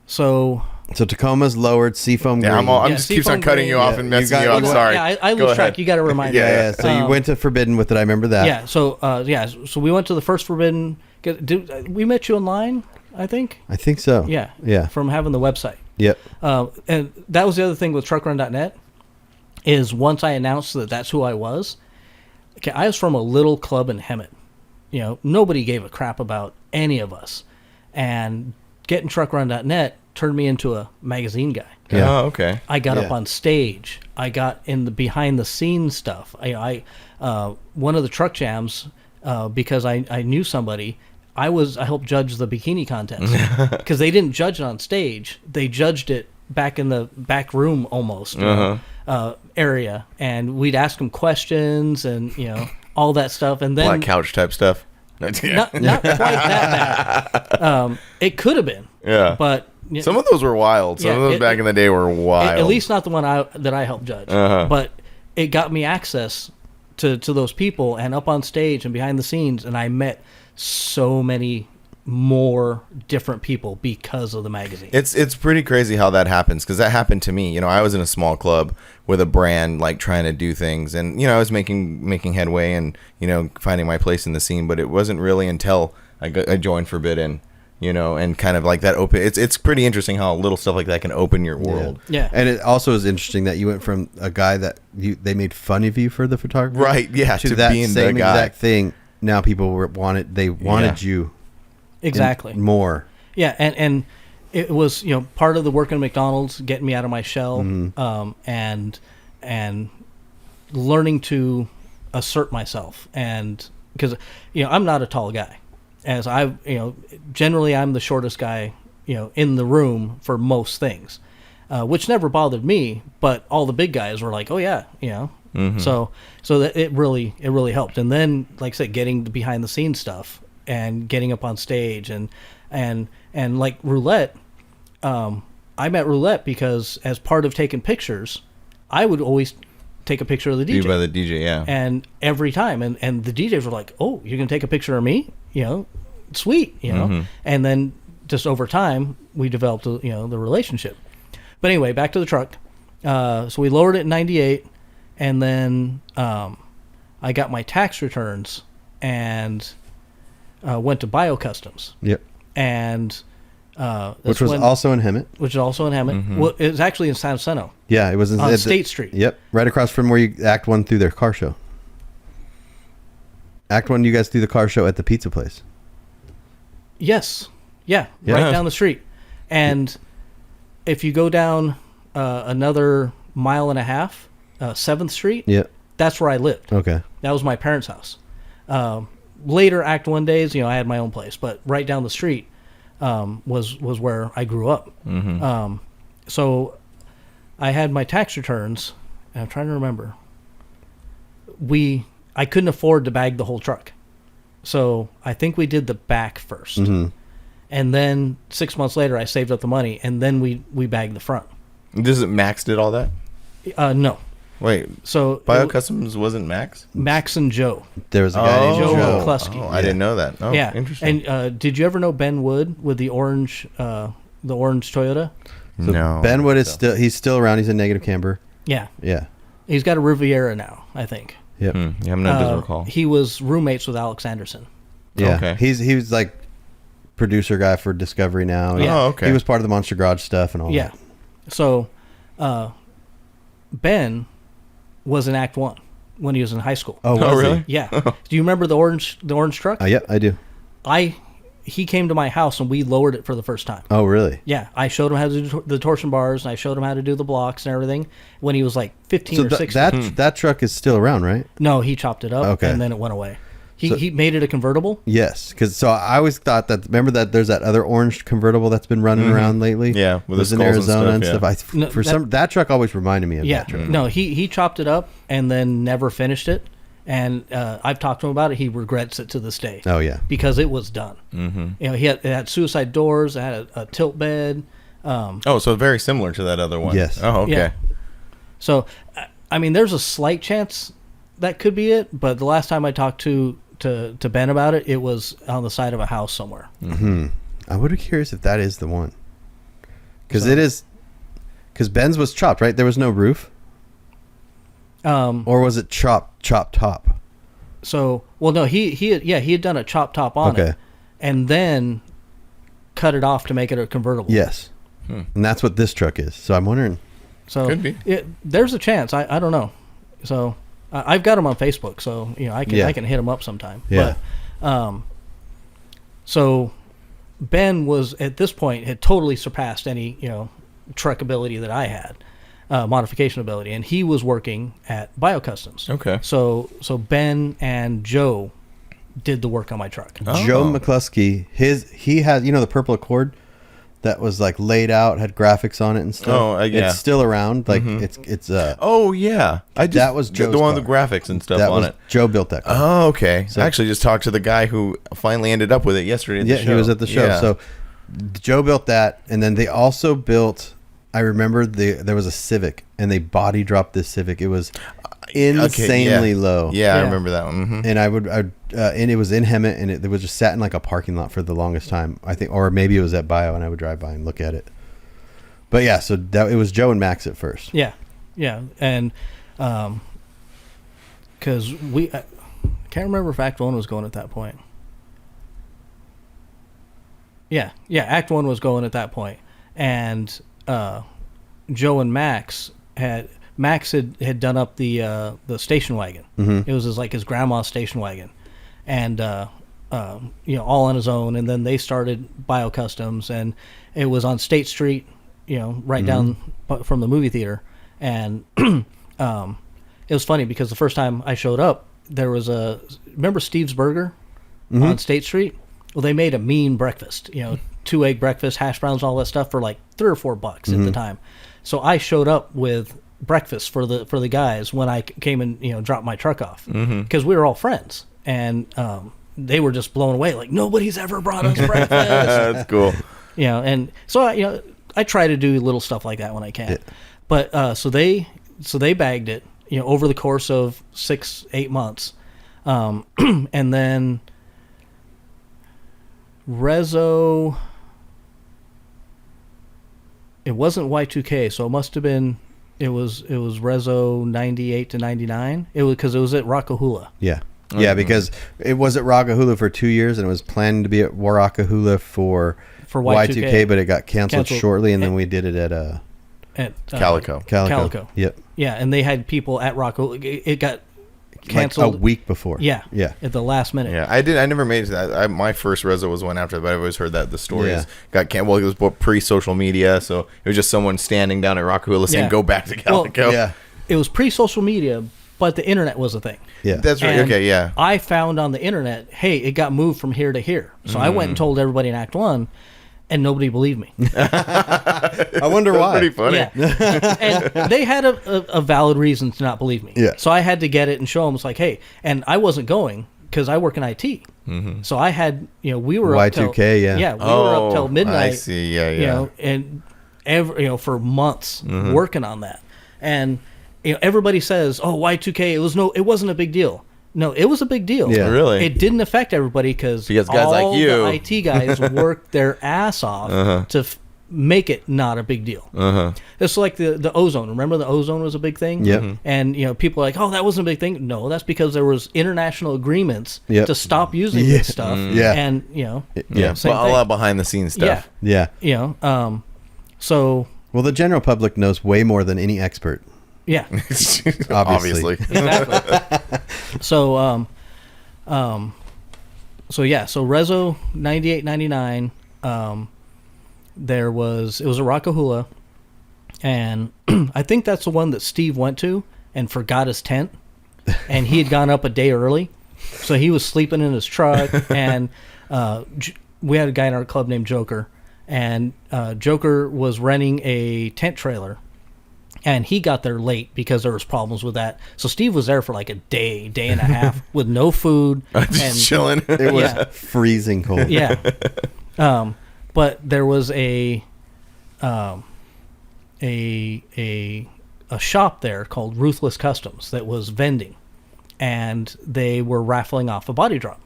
So Tacoma's lowered, seafoam green. I'm just keeps on cutting you off and messing you up. Sorry. Yeah, I lose track. You got to remind me. Yeah. So you went to Forbidden with it. I remember that. Yeah. So we went to the first Forbidden. We met you online, I think. I think so. Yeah. Yeah. From having the website. Yep. And that was the other thing with truckrun.net is once I announced that that's who I was. Okay, I was from a little club in Hemet. Nobody gave a crap about any of us, and getting truckrun.net turned me into a magazine guy. Yeah. Oh, okay. I got up on stage. I got in the behind the scenes stuff. I one of the truck jams because I knew somebody. I helped judge the bikini contest because they didn't judge it on stage. They judged it back in the back room almost area, and we'd ask them questions and all that stuff, and then Black couch type stuff. not quite that bad. It could have been, but some of those were wild. Some of those back in the day were wild. At least not the one that I helped judge, but it got me access to those people and up on stage and behind the scenes, and I met so many more different people because of the magazine. It's pretty crazy how that happens, because that happened to me. I was in a small club with a brand, like trying to do things, and I was making headway and finding my place in the scene. But it wasn't really until I joined Forbidden, and kind of like that open. It's pretty interesting how little stuff like that can open your world. Yeah. And it also is interesting that you went from a guy that they made fun of you for the photography, right? Yeah, to that being same the guy. exact thing. Now people wanted you. Exactly. More. Yeah, and it was part of the working at McDonald's, getting me out of my shell, and learning to assert myself, and because I'm not a tall guy, as generally I'm the shortest guy in the room for most things, which never bothered me, but all the big guys were like, oh yeah, so that it really helped, and then like I said, getting the behind the scenes stuff. And getting up on stage and like Roulette, I met Roulette because as part of taking pictures, I would always take a picture of the DJ. You by the DJ, yeah. And every time, and the DJs were like, "Oh, you're gonna take a picture of me? Sweet, And then just over time, we developed the relationship. But anyway, back to the truck. So we lowered it in '98, and then I got my tax returns and. Went to Bio Customs. Yep. And which was also in Hemet. Which is also in Hemet. Well, it was actually in San Jacinto. Yeah, it was on State Street. Yep, right across from where you Act One through their car show. Act One, you guys do the car show at the pizza place. Yes. Yeah. Right down the street. And if you go down another mile and a half, 7th Street. Yeah. That's where I lived. Okay. That was my parents' house. Later Act One days, I had my own place, but right down the street was where I grew up. So I had my tax returns, and I'm trying to remember. I couldn't afford to bag the whole truck, so I think we did the back first, and then 6 months later, I saved up the money, and then we bagged the front. Does it Max did all that? No. Wait, so Bio Customs wasn't Max? Max and Joe. There was a guy named Joe Joe. McCluskey. Oh, I didn't know that. Oh, yeah, interesting. And did you ever know Ben Wood with the orange Toyota? So no. Ben Wood is still around. He's a negative camber. Yeah. Yeah. He's got a Riviera now, I think. Yep. Yeah, I'm not doesn't recall. He was roommates with Alex Anderson. Yeah. Okay. He was like producer guy for Discovery Now. Yeah. Oh, okay. He was part of the Monster Garage stuff and all that. So Ben was in Act One when he was in high school. Oh, was really? he? Yeah. Do you remember the orange truck? Yep, I do. He came to my house and we lowered it for the first time. Oh, really? Yeah, I showed him how to do the torsion bars and I showed him how to do the blocks and everything when he was like 15 or 16. That truck is still around, right? No, he chopped it up Okay. and then it went away. He made it a convertible? Yes, because I always thought that. Remember that there's that other orange convertible that's been running around lately. Yeah, with was the in skulls Arizona and and stuff, stuff. That truck always reminded me of that truck. No, he chopped it up and then never finished it. And I've talked to him about it. He regrets it to this day. Oh yeah, because it was done. It had suicide doors. It had a tilt bed. So very similar to that other one. Yes. Oh, okay. Yeah. So, I mean, there's a slight chance that could be it. But the last time I talked to Ben about it, it was on the side of a house somewhere. I would be curious if that is the one, because it is. Because Ben's was chopped, right? There was no roof. Or was it chopped top? So, well, no, he had done a chop top on it, and then cut it off to make it a convertible. Yes, and that's what this truck is. So I'm wondering. So could be. There's a chance. I don't know. So I've got him on Facebook, so I can hit him up sometime. Yeah. But so Ben was at this point had totally surpassed any truck ability that I had. Modification ability, and he was working at Bio Customs. Okay. So Ben and Joe did the work on my truck. Joe McCluskey, he has, the purple Accord that was like laid out, had graphics on it and stuff. Oh, yeah. It's still around. Like it's Oh yeah, that was Joe's the one car. with the graphics and stuff on it. Joe built that car. Oh, okay. So I actually just talked to the guy who finally ended up with it yesterday. At the show. He was at the show. Yeah. So Joe built that, and then they also built. I remember there was a Civic, and they body dropped this Civic. It was insanely low. Yeah, I remember that one. Mm-hmm. And and it was in Hemet, and it was just sat in like a parking lot for the longest time, I think, or maybe it was at Bio, and I would drive by and look at it. But yeah, so it was Joe and Max at first. Yeah, and because I can't remember if Act 1 was going at that point. Yeah, Act 1 was going at that point, and Joe and Max had done up the station wagon. Mm-hmm. It was his grandma's station wagon, and all on his own. And then they started Bio Customs, and it was on State Street, right down from the movie theater. And it was funny because the first time I showed up, there was remember Steve's Burger on State Street? Well, they made a mean breakfast, 2 egg breakfast, hash browns, all that stuff for like $3 or $4 at the time. So I showed up with breakfast for the guys when I came and dropped my truck off, because we were all friends, and they were just blown away, like nobody's ever brought us breakfast. That's cool. And so I try to do little stuff like that when I can. Yeah. But so they bagged it over the course of 6-8 months, and then Rezo. It wasn't Y2K, so it must have been. It was Rezo 98 to 99. It was because it was at Rockahula. Yeah, because it was at Rockahula for 2 years, and it was planning to be at Rockahula for Y2K, but it got canceled shortly, and then we did it at Calico. Yep. Yeah, and they had people at Rockahula. It got canceled like a week before. Yeah. At the last minute. Yeah, I never made it to that. My first Rezo was one after that, but I've always heard that the stories got canceled. Well, it was pre-social media, so it was just someone standing down at Rockahula saying, "Go back to Calico." Well, it was pre-social media, but the internet was a thing. Yeah, that's right. And okay, yeah. I found on the internet, hey, it got moved from here to here. So I went and told everybody in Act 1, and nobody believed me. I wonder why. Pretty funny. Yeah. And they had a valid reason to not believe me. Yeah. So I had to get it and show them. It's like, hey, and I wasn't going because I work in IT. Mm-hmm. So I had, we were Y2K, up till, we were up till midnight. I see. Yeah. And for months working on that. And everybody says, "Oh, Y2K, it wasn't a big deal." No, it was a big deal. Yeah. Really? It didn't affect everybody because guys like you, the IT guys, worked their ass off to make it not a big deal. It's like the ozone. Remember, the ozone was a big thing. Yep. And people are like, "Oh, that wasn't a big thing." No, that's because there was international agreements to stop using this stuff. Yeah. And But a lot behind the scenes stuff. Yeah. So. Well, the general public knows way more than any expert. Yeah. Obviously. Exactly. So Rezo 98, 99, it was a Rockahula, and I think that's the one that Steve went to and forgot his tent, and he had gone up a day early, so he was sleeping in his truck, and we had a guy in our club named Joker, and Joker was renting a tent trailer. And he got there late because there was problems with that. So Steve was there for like a day and a half with no food. Just chilling. It was freezing cold. Yeah. But there was a shop there called Ruthless Customs that was vending. And they were raffling off a body drop.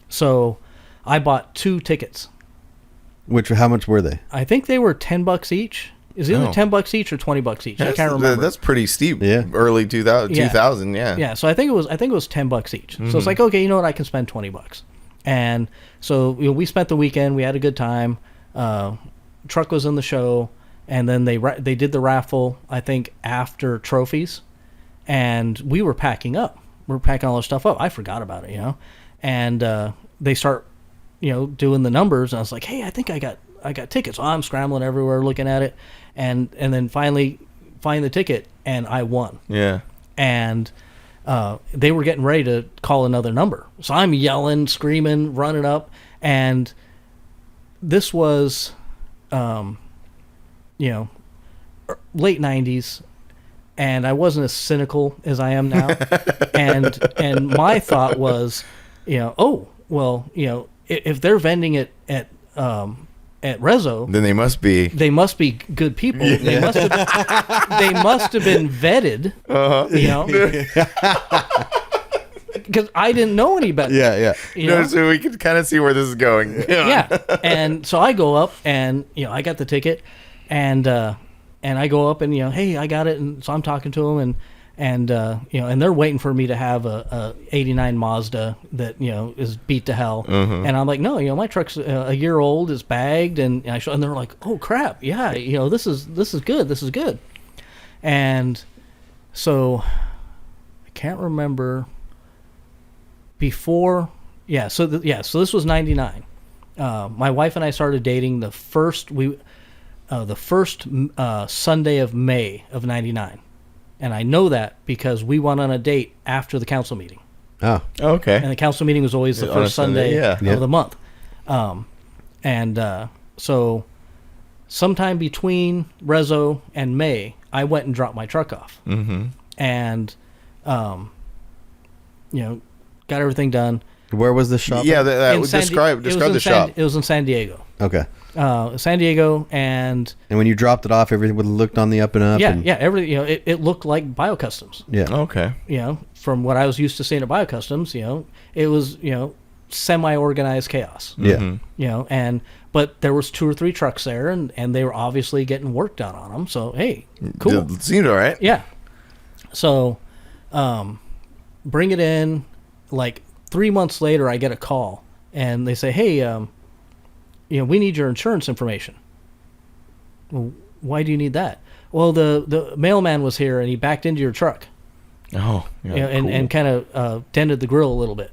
So I bought 2 tickets. How much were they? I think they were $10 each. Is it either $10 each or $20 each? I can't remember. That's pretty steep. Yeah. Early 2000. Yeah. Yeah. So I think it was $10 each. So it's like, okay, you know what? I can spend $20. And so we spent the weekend. We had a good time. Truck was in the show, and then they did the raffle. I think after trophies, and we were packing up. We were packing all our stuff up. I forgot about it, And they start, doing the numbers, and I was like, hey, I think I got tickets. So I'm scrambling everywhere looking at it, and then finally find the ticket, and I won. Yeah. And they were getting ready to call another number. So I'm yelling, screaming, running up, and this was, late 90s, and I wasn't as cynical as I am now. and my thought was, if they're vending it at Rezo, then they must be good people. Yeah. They must have been vetted. Because I didn't know any better. Yeah. So we can kind of see where this is going. Yeah. And so I go up, and I got the ticket, and I go up, and hey, I got it, and so I'm talking to them, and they're waiting for me to have a 89 Mazda that is beat to hell, and I'm like, no, my truck's a year old, it's bagged, and and they're like, oh crap, yeah, this is good, and so I can't remember before, so this was 99. My wife and I started dating the first Sunday of May of 99. And I know that because we went on a date after the council meeting. Oh, okay. And the council meeting was always the first Sunday of the month. So sometime between Rezo and May, I went and dropped my truck off. Mm-hmm. And, got everything done. Where was the shop? Yeah, describe the shop. It was in San Diego. Okay. San Diego, and when you dropped it off, everything looked on the up and up. Everything. It looked like BioCustoms. Yeah. Okay. From what I was used to seeing at BioCustoms, it was semi-organized chaos. Yeah. Mm-hmm. But there was 2 or 3 trucks there, and they were obviously getting work done on them. So hey, cool. It seemed all right. Yeah. So, bring it in. Like 3 months later, I get a call, and they say, hey, we need your insurance information. Well, why do you need that? Well, the mailman was here, and he backed into your truck. Oh, yeah, and kind of dented the grill a little bit.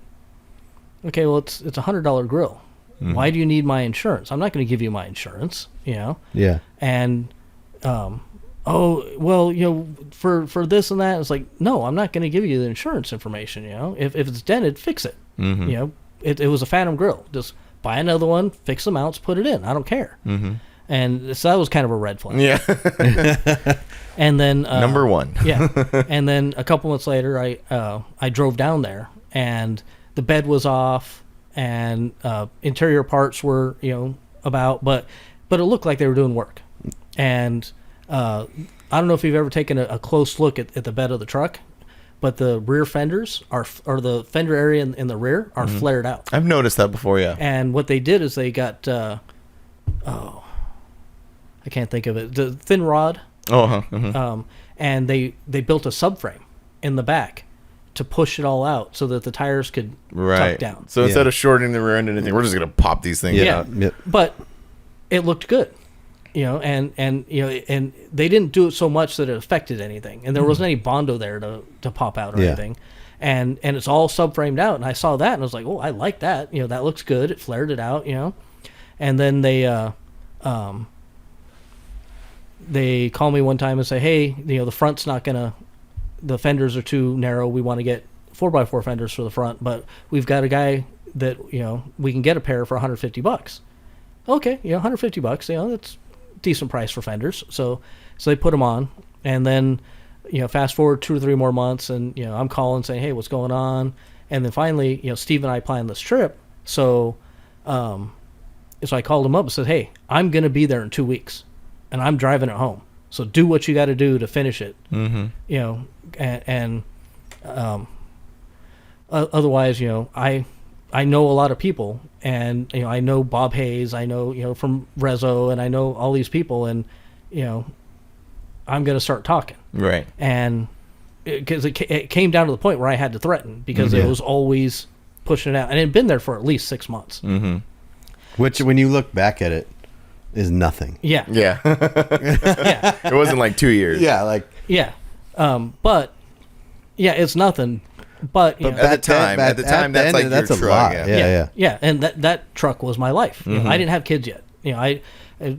Okay, well, it's $100 grill. Mm-hmm. Why do you need my insurance? I'm not going to give you my insurance, Yeah. And, for this and that, it's like, no, I'm not going to give you the insurance information, If it's dented, fix it. Mm-hmm. It was a Phantom grill. Just buy another one, fix the mounts, put it in. I don't care. Mm-hmm. And so that was kind of a red flag. Yeah. And then number one. Yeah. And then a couple months later, I drove down there, and the bed was off, and interior parts were about, but it looked like they were doing work. And I don't know if you've ever taken a close look at the bed of the truck, but the rear fenders or the fender area in the rear are flared out. I've noticed that before, yeah. And what they did is they got, I can't think of it, the thin rod. Oh, huh. Mm-hmm. And they built a subframe in the back to push it all out so that the tires could tuck down. So instead of shortening the rear end or anything, we're just going to pop these things out. Yep. But it looked good. And they didn't do it so much that it affected anything, and there wasn't any Bondo there to pop out or anything, and it's all subframed out. And I saw that, and I was like, oh, I like that. That looks good. It flared it out. And then they call me one time and say, hey, the front's not gonna, the fenders are too narrow. We want to get 4x4 fenders for the front, but we've got a guy that we can get a pair for $150. Okay, $150. That's decent price for fenders. So they put them on, and then fast forward 2 or 3 more months, and I'm calling saying, hey, what's going on? And then finally, Steve and I planned this trip. So I called him up and said, hey, I'm going to be there in 2 weeks, and I'm driving it home. So do what you got to do to finish it. Mm-hmm. Otherwise, I know a lot of people, and I know Bob Hayes, I know from Rezo, and I know all these people, and I'm going to start talking. Right. And because it came down to the point where I had to threaten, because it was always pushing it out, and it had been there for at least 6 months. Mm-hmm. Which, when you look back at it, is nothing. Yeah. Yeah. Yeah. It wasn't like 2 years. Yeah, yeah. But it's nothing. But at the time, that's like your truck. A lot. Yeah. And that truck was my life. I didn't have kids yet. I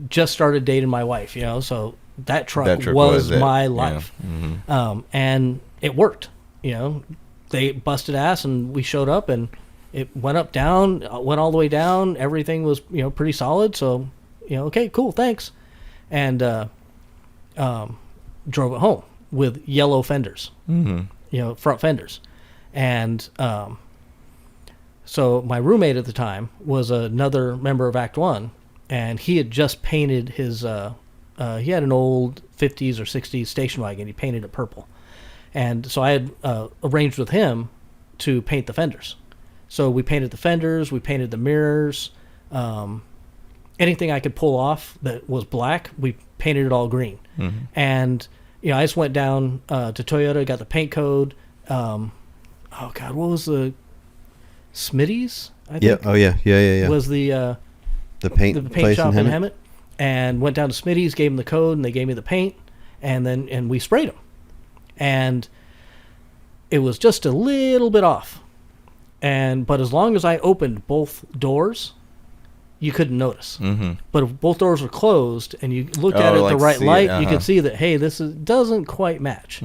just started dating my wife. So that truck was my life. Yeah. Mm-hmm. And it worked. they busted ass, and we showed up, and it went up, down, went all the way down. Everything was, pretty solid. So, okay, cool, thanks. And drove it home with yellow fenders, front fenders. And so my roommate at the time was another member of Act One, and he had just painted his, he had an old 50s or 60s station wagon. He painted it purple. And so I had arranged with him to paint the fenders. So we painted the fenders, we painted the mirrors, anything I could pull off that was black, we painted it all green. And, I just went down to Toyota, got the paint code. Oh, God, what was the... Smitty's, I think? Yeah. Oh, yeah. Was the paint place shop in in Hemet? Hemet. And went down to Smitty's, gave them the code, and they gave me the paint. And we sprayed them. And it was just a little bit off. But as long as I opened both doors, you couldn't notice. But if both doors were closed and you looked at it at the right light, you could see that, hey, doesn't quite match.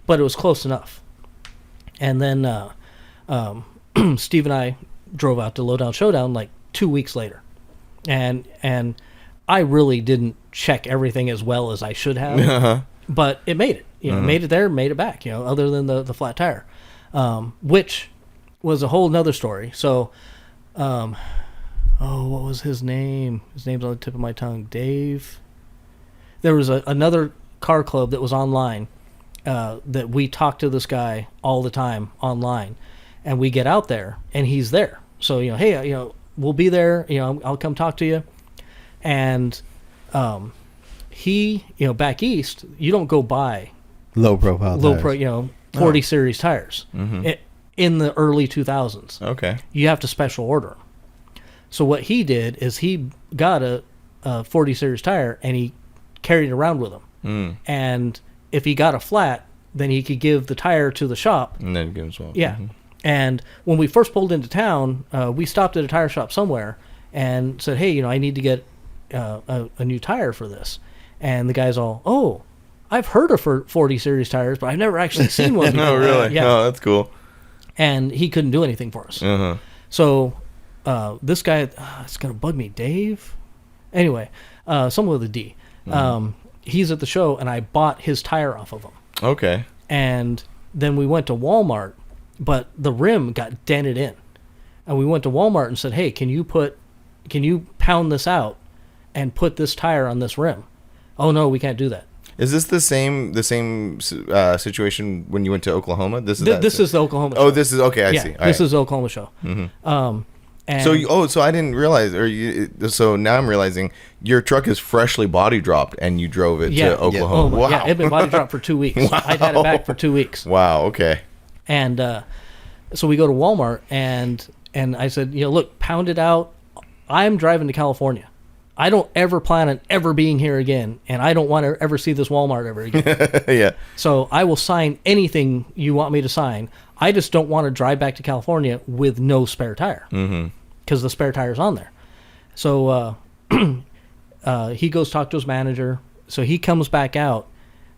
But it was close enough. And then Steve and I drove out to Lowdown Showdown like 2 weeks later. And I really didn't check everything as well as I should have. But it made it. Made it there, made it back, other than the flat tire. Which was a whole nother story. So, what was his name? His name's on the tip of my tongue. Dave. There was another car club that was online that we talked to this guy all the time online. And we get out there, and he's there. So, hey, we'll be there. I'll come talk to you. And he, back east, you don't go buy low profile tires. 40 series tires in the early 2000s. Okay. You have to special order them. So what he did is he got a 40 series tire, and he carried it around with him. And if he got a flat, then he could give the tire to the shop. And then give him swap. Yeah. And when we first pulled into town, we stopped at a tire shop somewhere and said, hey, I need to get a new tire for this. And the guy's all, oh, I've heard of 40 series tires, but I've never actually seen one before. Oh, really? Yeah. Oh, that's cool. And he couldn't do anything for us. So this guy, it's going to bug me, Dave? Anyway, someone with a D. He's at the show, and I bought his tire off of him. Okay. And then we went to Walmart, but the rim got dented in. And we went to Walmart and said, hey, can you pound this out and put this tire on this rim? Oh, no, we can't do that. Is this the same situation when you went to Oklahoma? This is the Oklahoma show. Oh, this is, okay, I see. All this right. is the Oklahoma show. And so I didn't realize, so now I'm realizing your truck is freshly body dropped and you drove it to Oklahoma. Wow. Wow. Yeah, it'd been body dropped for 2 weeks. Wow. I'd had it back for 2 weeks. Wow, okay. And so we go to Walmart, and I said, look, pound it out. I'm driving to California. I don't ever plan on ever being here again, and I don't want to ever see this Walmart ever again. Yeah. So I will sign anything you want me to sign. I just don't want to drive back to California with no spare tire, because the spare tire's on there. So he goes talk to his manager. So he comes back out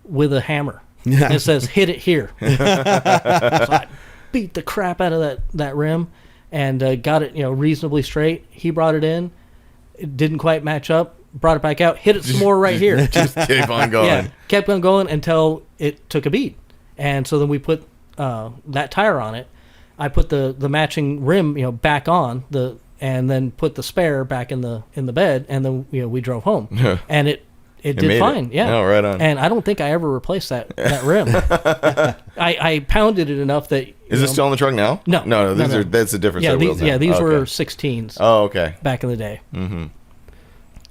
with a hammer. And it says, hit it here. So I beat the crap out of that rim and got it reasonably straight. He brought it in. It didn't quite match up. Brought it back out. Hit it some more right here. Just keep on going. Yeah, kept on going until it took a beat. And so then we put that tire on it. I put the matching rim back on and then put the spare back in the bed, and then we drove home. And it did fine. Yeah. Oh, right on. And I don't think I ever replaced that rim. I pounded it enough that. Is it still in the truck now? No. No. That's a different set of wheels now. Yeah, these were 16s. Oh, okay. Back in the day.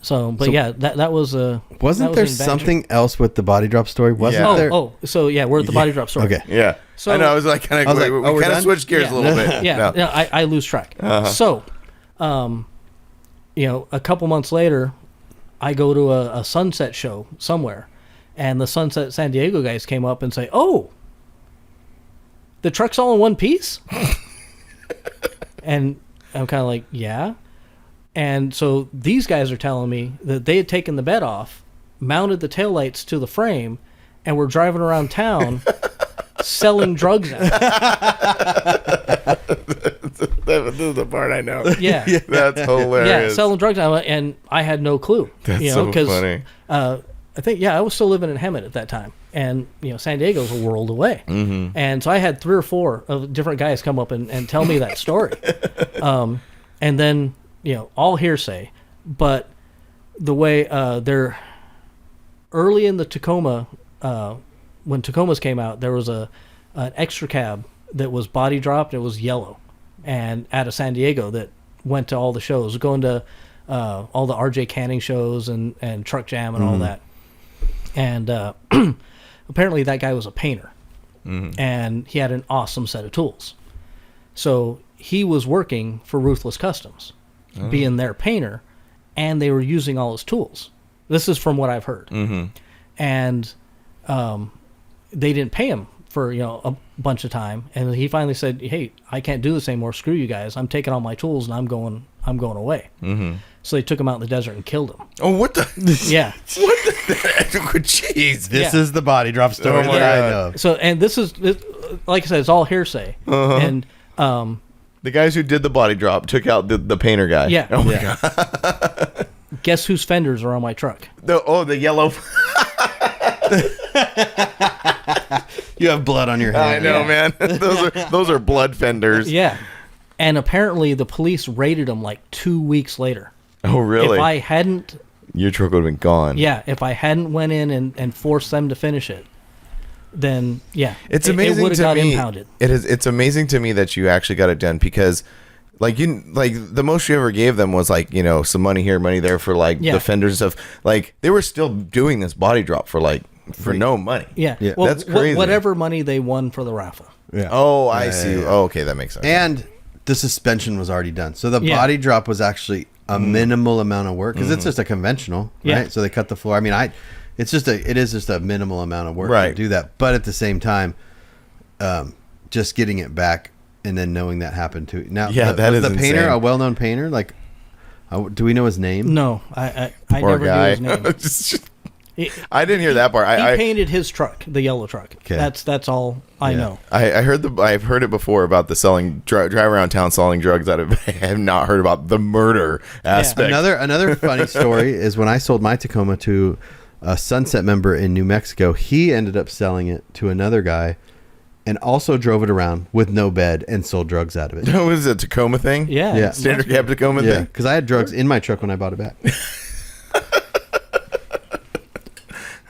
So, that was a. Wasn't there something else with the body drop story? Wasn't there? So we're at the body drop story. Okay. Yeah. So I know. I was like, we we're kind of done? switched gears a little bit. Yeah. No. I lose track. So, a couple months later, I go to a Sunset show somewhere, and the Sunset San Diego guys came up and say, "Oh, the truck's all in one piece?" And I'm kind of like, "Yeah." And so these guys are telling me that they had taken the bed off, mounted the taillights to the frame, and were driving around town selling drugs out. This is the part I know. Yeah. That's hilarious. Yeah, selling drugs out, and I had no clue. That's so funny. I think, I was still living in Hemet at that time, and San Diego's a world away, and so I had 3 or 4 of different guys come up and tell me that story, and then all hearsay, but the way they're early in the Tacoma, when Tacomas came out, there was an extra cab that was body dropped. It was yellow, and out of San Diego that went to all the shows, going to all the RJ Canning shows and Truck Jam and all that. And apparently that guy was a painter, and he had an awesome set of tools. So he was working for Ruthless Customs, being their painter, and they were using all his tools. This is from what I've heard. And they didn't pay him for a bunch of time, and he finally said, "Hey, I can't do this anymore. Screw you guys. I'm taking all my tools and I'm going away." So they took him out in the desert and killed him. Oh, what the? Yeah. What the? Jeez. This is the body drop story Oh my that I God. know. So, and this is, like I said, it's all hearsay. And The guys who did the body drop took out the painter guy. Yeah. Oh my God. guess whose fenders are on my truck? The yellow. You have blood on your hand. I know, man. Those are blood fenders. Yeah. And apparently the police raided them like 2 weeks later. Oh, really? If I hadn't, Your truck would have been gone. yeah, if I hadn't went in and forced them to finish it, then yeah, It's it amazing would have to got me. impounded. It's amazing to me that you actually got it done, because the most you ever gave them was some money here, money there for the fenders and stuff. Like, they were still doing this body drop for no money. Yeah. Yeah. Well, That's crazy. whatever money they won for the raffle. Yeah. Oh, I see. Oh, okay, that makes sense. And the suspension was already done. So the Yeah. body drop was actually a minimal amount of work, because it's just a conventional, Yeah. right? So they cut the floor. I mean, it is just a minimal amount of work Right. to do that. But at the same time, just getting it back and then knowing that happened to now. Yeah, that was is the painter, insane. a well-known painter. Do we know his name? No, I Poor never guy. knew his name. I didn't hear that part. He I painted his truck, the yellow truck. Okay. That's all I know. I've heard it before about the selling drive around town selling drugs out of. I have not heard about the murder aspect. Another funny story is when I sold my Tacoma to a Sunset member in New Mexico. He ended up selling it to another guy, and also drove it around with no bed and sold drugs out of it. What is it, a Tacoma thing? Yeah. Yeah. Standard cab Tacoma Yeah, thing? because I had drugs in my truck when I bought it back.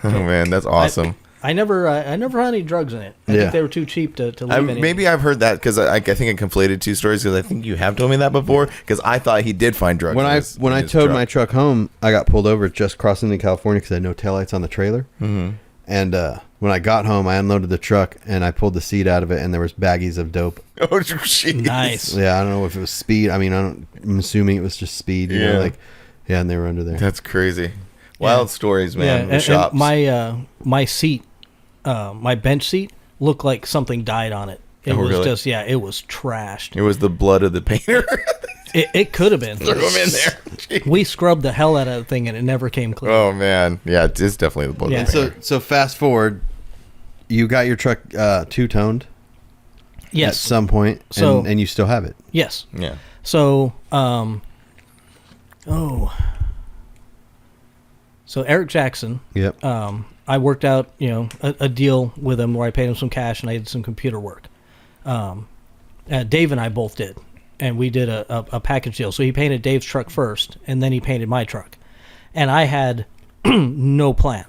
Oh, man, that's awesome. I never had any drugs in it. I think they were too cheap to leave any. Maybe I've heard that, because I think I conflated two stories, because I think you have told me that before, because I thought he did find drugs. When I towed my truck home, I got pulled over just crossing into California because I had no taillights on the trailer. Mm-hmm. And when I got home, I unloaded the truck and I pulled the seat out of it, and there was baggies of dope. Oh, jeez. Nice. Yeah, I don't know if it was speed. I mean, I'm assuming it was just speed. You know, and they were under there. That's crazy. Wild stories, man. Yeah, The shops. and my seat, my bench seat, looked like something died on it. It was really? just it was trashed. It was the blood of the painter. It could have been. Threw him in there. Jeez. We scrubbed the hell out of the thing, and it never came clean. Oh, man. Yeah, it is definitely the blood Yeah. of the painter. So fast forward, you got your truck two-toned at Yes. some point, So- and you still have it. Yes. Yeah. So, so Eric Jackson, Yep. I worked out, a deal with him where I paid him some cash and I did some computer work. Dave and I both did, and we did a package deal. So he painted Dave's truck first, and then he painted my truck. And I had no plan.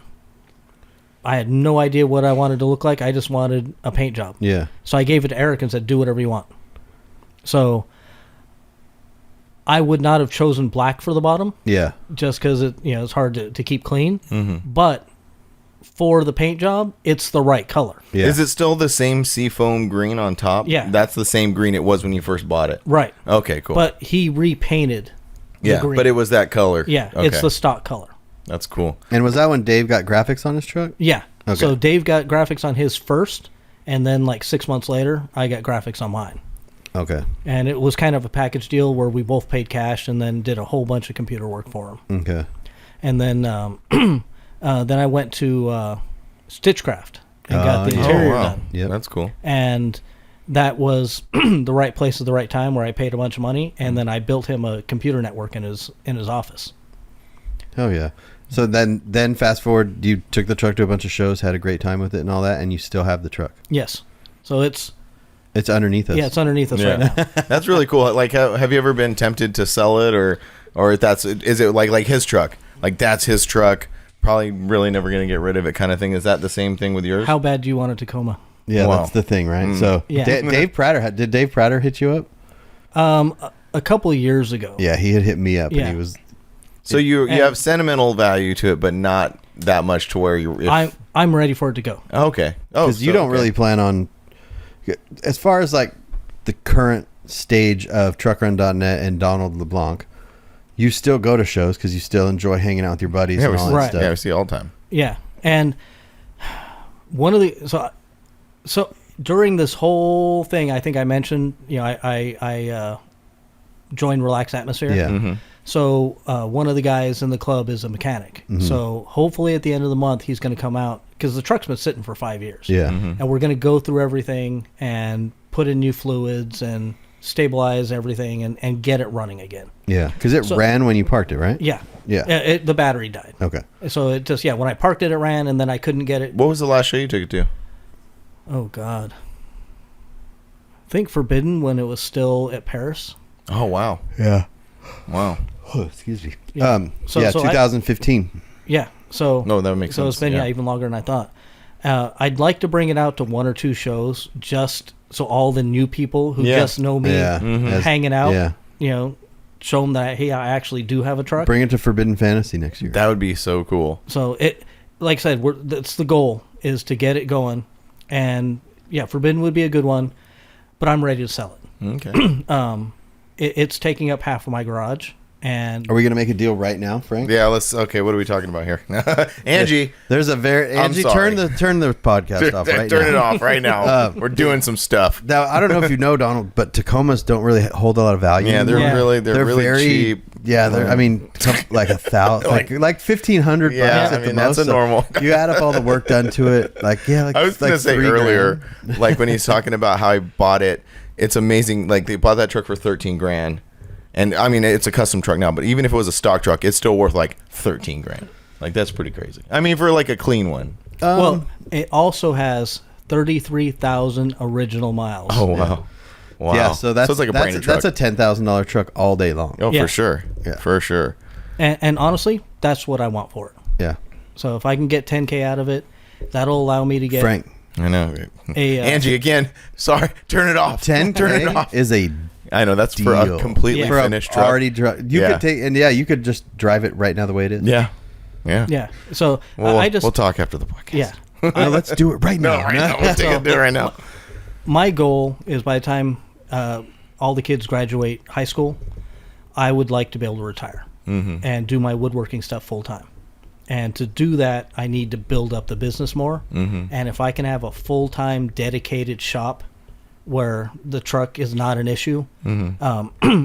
I had no idea what I wanted to look like. I just wanted a paint job. Yeah. So I gave it to Eric and said, do whatever you want. So I would not have chosen black for the bottom, Yeah. just because it's hard to keep clean. Mm-hmm. But for the paint job, it's the right color. Yeah. Is it still the same seafoam green on top? Yeah. That's the same green it was when you first bought it. Right. Okay, cool. But he repainted the yeah, green. but it was that color. Yeah, Okay. it's the stock color. That's cool. And was that when Dave got graphics on his truck? Yeah. Okay. So Dave got graphics on his first, and then 6 months later, I got graphics on mine. Okay. And it was kind of a package deal where we both paid cash and then did a whole bunch of computer work for him. Okay. And then then I went to Stitchcraft and got the yeah. interior wow. done. Yep. That's cool. And that was the right place at the right time where I paid a bunch of money, and then I built him a computer network in his office. Oh yeah. So then fast forward, you took the truck to a bunch of shows, had a great time with it and all that, and you still have the truck. Yes. So it's underneath us. Yeah, it's underneath us right now. That's really cool. Like, have you ever been tempted to sell it, or is it like his truck? Like, that's his truck. Probably really never going to get rid of it, kind of thing. Is that the same thing with yours? How bad do you want a Tacoma? Yeah, Wow. that's the thing, right? So Yeah. Dave Prater, did Dave Prater hit you up? A couple of years ago. Yeah, he had hit me up, Yeah. and he was. So you have sentimental value to it, but not that much to where you. I'm ready for it to go. Okay. Oh, Because you don't really plan on, as far as like the current stage of truckrun.net and Donald LeBlanc, you still go to shows because you still enjoy hanging out with your buddies and all that Right. stuff. Yeah, we see it all the time. Yeah, and one of the so during this whole thing, I think I mentioned, I joined Relaxed Atmosphere. Yeah. Mm-hmm. So one of the guys in the club is a mechanic. Mm-hmm. So hopefully at the end of the month he's going to come out, because the truck's been sitting for 5 years. Yeah. And we're going to go through everything and put in new fluids and stabilize everything and get it running again. Yeah. Because it So- ran when you parked it, right? Yeah. Yeah. The battery died. Okay. So it just, when I parked it, it ran, and then I couldn't get it. What was the last show you took it to? Oh, God. I think Forbidden, when it was still at Paris. Oh wow, Yeah. wow. Oh, excuse me. Yeah. So 2015. Yeah. So No, that makes so sense. it's been even longer than I thought. I'd like to bring it out to 1 or 2 shows, just so all the new people who just know me Yeah. hanging out, Yeah. show them that, hey, I actually do have a truck. Bring it to Forbidden Fantasy next year. That would be so cool. So it, like I said, that's the goal, is to get it going, and Forbidden would be a good one, but I'm ready to sell it. Okay. It's taking up half of my garage, and Are we going to make a deal right now, Frank? Yeah. Okay. What are we talking about here? Angie, There's a very Angie. sorry. turn the podcast off right turn now. it off right now. We're doing some stuff. Now I don't know if you know, Donald, but Tacomas don't really hold a lot of value. Yeah, they're anymore. really very cheap. Yeah, they're. I mean, like 1,000, like 1,500 Yeah, bucks I at the mean, that's most. a normal. You add up all the work done to it, like I was gonna say $3 earlier, grand. like when he's talking about how he bought it. It's amazing. Like they bought that truck for $13,000, and I mean it's a custom truck now. But even if it was a stock truck, it's still worth like $13,000. Like that's pretty crazy. I mean for like a clean one. well, it also has 33,000 original miles. Oh wow, wow. Yeah, so that's it's like a brand new truck. that's a $10,000 truck all day long. Oh, Yeah. for sure. Yeah. For sure. And honestly, that's what I want for it. Yeah, So if I can get 10K out of it, that'll allow me to get Frank, I know. Angie, again, sorry. Turn it off. 10 Turn it off. is a I know. That's for a deal. completely Yeah. finished truck. already you Yeah. could take you could just drive it right now the way it is. Yeah. Yeah. Yeah. So We'll talk after the podcast. yeah. Let's do it right No, now. right now. We'll take it do it right now. My goal is by the time all the kids graduate high school, I would like to be able to retire and do my woodworking stuff full time. And to do that, I need to build up the business more. And if I can have a full-time dedicated shop where the truck is not an issue, and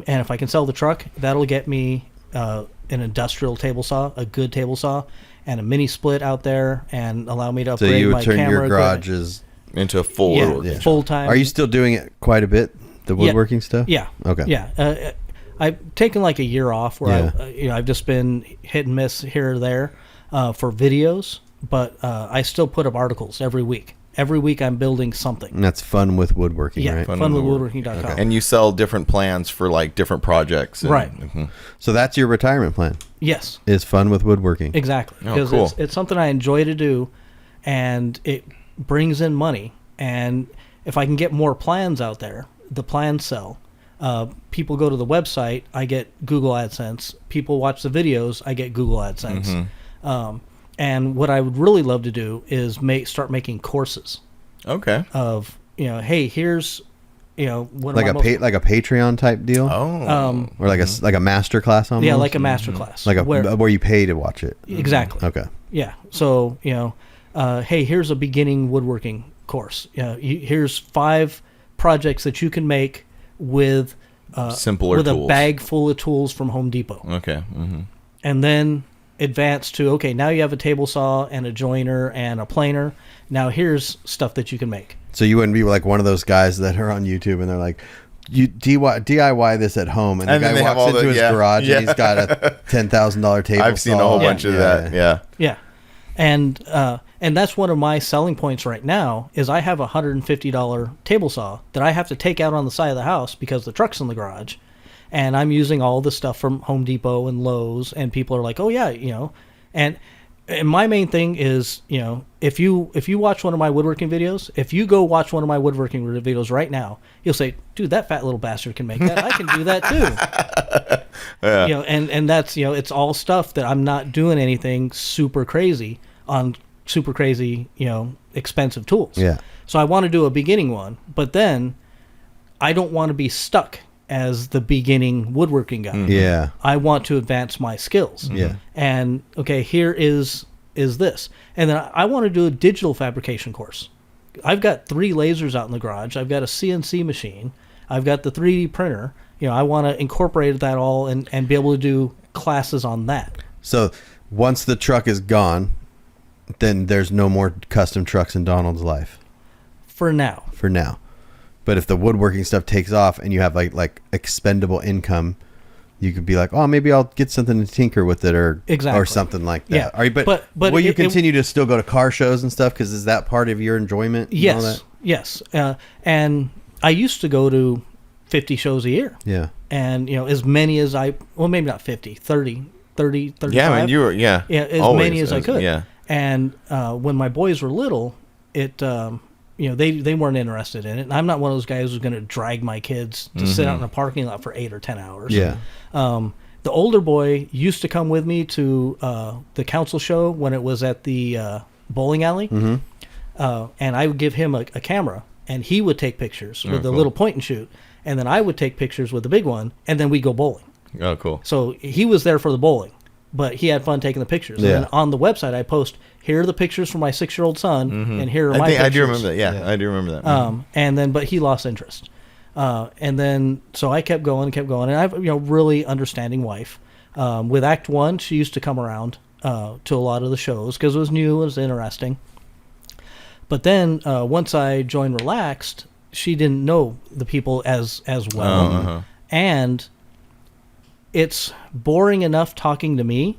if I can sell the truck, that'll get me an industrial table saw, a good table saw, and a mini split out there, and allow me to So upgrade you would my turn camera your garages. Into a full Yeah, woodworking. full-time. Are you still doing it quite a bit? The woodworking stuff? Yeah. Okay. Yeah. I've taken like a year off where I've just been hit and miss here or there for videos, but I still put up articles every week. Every week I'm building something. And that's fun with woodworking, Yeah, right? funwithwoodworking.com. And you sell different plans for like different projects. And, Right. So that's your retirement plan. Yes, Is fun with woodworking. exactly. Oh, Because cool. it's something I enjoy to do, and it brings in money. And if I can get more plans out there, the plans sell. People go to the website, I get Google AdSense. People watch the videos, I get Google AdSense. And what I would really love to do is start making courses Okay. of, hey, here's, one Like of a my most- like a Patreon type deal, Oh. or like a master class almost. yeah, like a master class. like where, where you pay to watch it. exactly. Okay. Yeah. So, hey, here's a beginning woodworking course. Here's 5 projects that you can make with Simpler with tools. a bag full of tools from Home Depot. Okay. And then advance to, okay, now you have a table saw and a joiner and a planer. Now here's stuff that you can make. So you wouldn't be like one of those guys that are on YouTube and they're like, you DIY this at home, and the guy walks into his garage and he's got a $10,000 table. I've seen a whole bunch of that. Yeah. And that's one of my selling points right now is I have a $150 table saw that I have to take out on the side of the house because the truck's in the garage, and I'm using all the stuff from Home Depot and Lowe's, and people are like, oh yeah, and my main thing is, if you watch one of my woodworking videos, if you go watch one of my woodworking videos right now, you'll say, dude, that fat little bastard can make that. I can do that too. Yeah. And that's, it's all stuff that I'm not doing anything super crazy on super crazy, expensive tools. Yeah. So I want to do a beginning one, but then I don't want to be stuck as the beginning woodworking guy. Yeah. I want to advance my skills. Yeah. And okay, here is this. And then I want to do a digital fabrication course. I've got 3 lasers out in the garage. I've got a CNC machine. I've got the 3D printer. I want to incorporate that all and be able to do classes on that. So once the truck is gone, then there's no more custom trucks in Donald's life. For now. But if the woodworking stuff takes off and you have like expendable income, you could be like, oh, maybe I'll get something to tinker with it or something like that. Yeah. Are you, but will you continue to still go to car shows and stuff? Because is that part of your enjoyment? Yes. And all that? Yes. And I used to go to 50 shows a year. Yeah. And, as many as maybe not 50, 30, 35. Yeah, man, you were, Yeah, as always, many as I could. Yeah. And when my boys were little, it, they weren't interested in it. And I'm not one of those guys who's going to drag my kids to sit out in a parking lot for 8 or 10 hours. Yeah. The older boy used to come with me to the council show when it was at the bowling alley. Mm-hmm. And I would give him a camera, and he would take pictures with the little point and shoot. And then I would take pictures with the big one, and then we'd go bowling. Oh, cool. So he was there for the bowling, but he had fun taking the pictures. Yeah. And then on the website, I post, here are the pictures from my 6-year-old son, and here are my pictures. I do remember that. Yeah, I do remember that. But he lost interest. And then, so I kept going, and I have really understanding wife. With Act 1, she used to come around to a lot of the shows because it was new, it was interesting. But then once I joined Relaxed, she didn't know the people as well. And it's boring enough talking to me,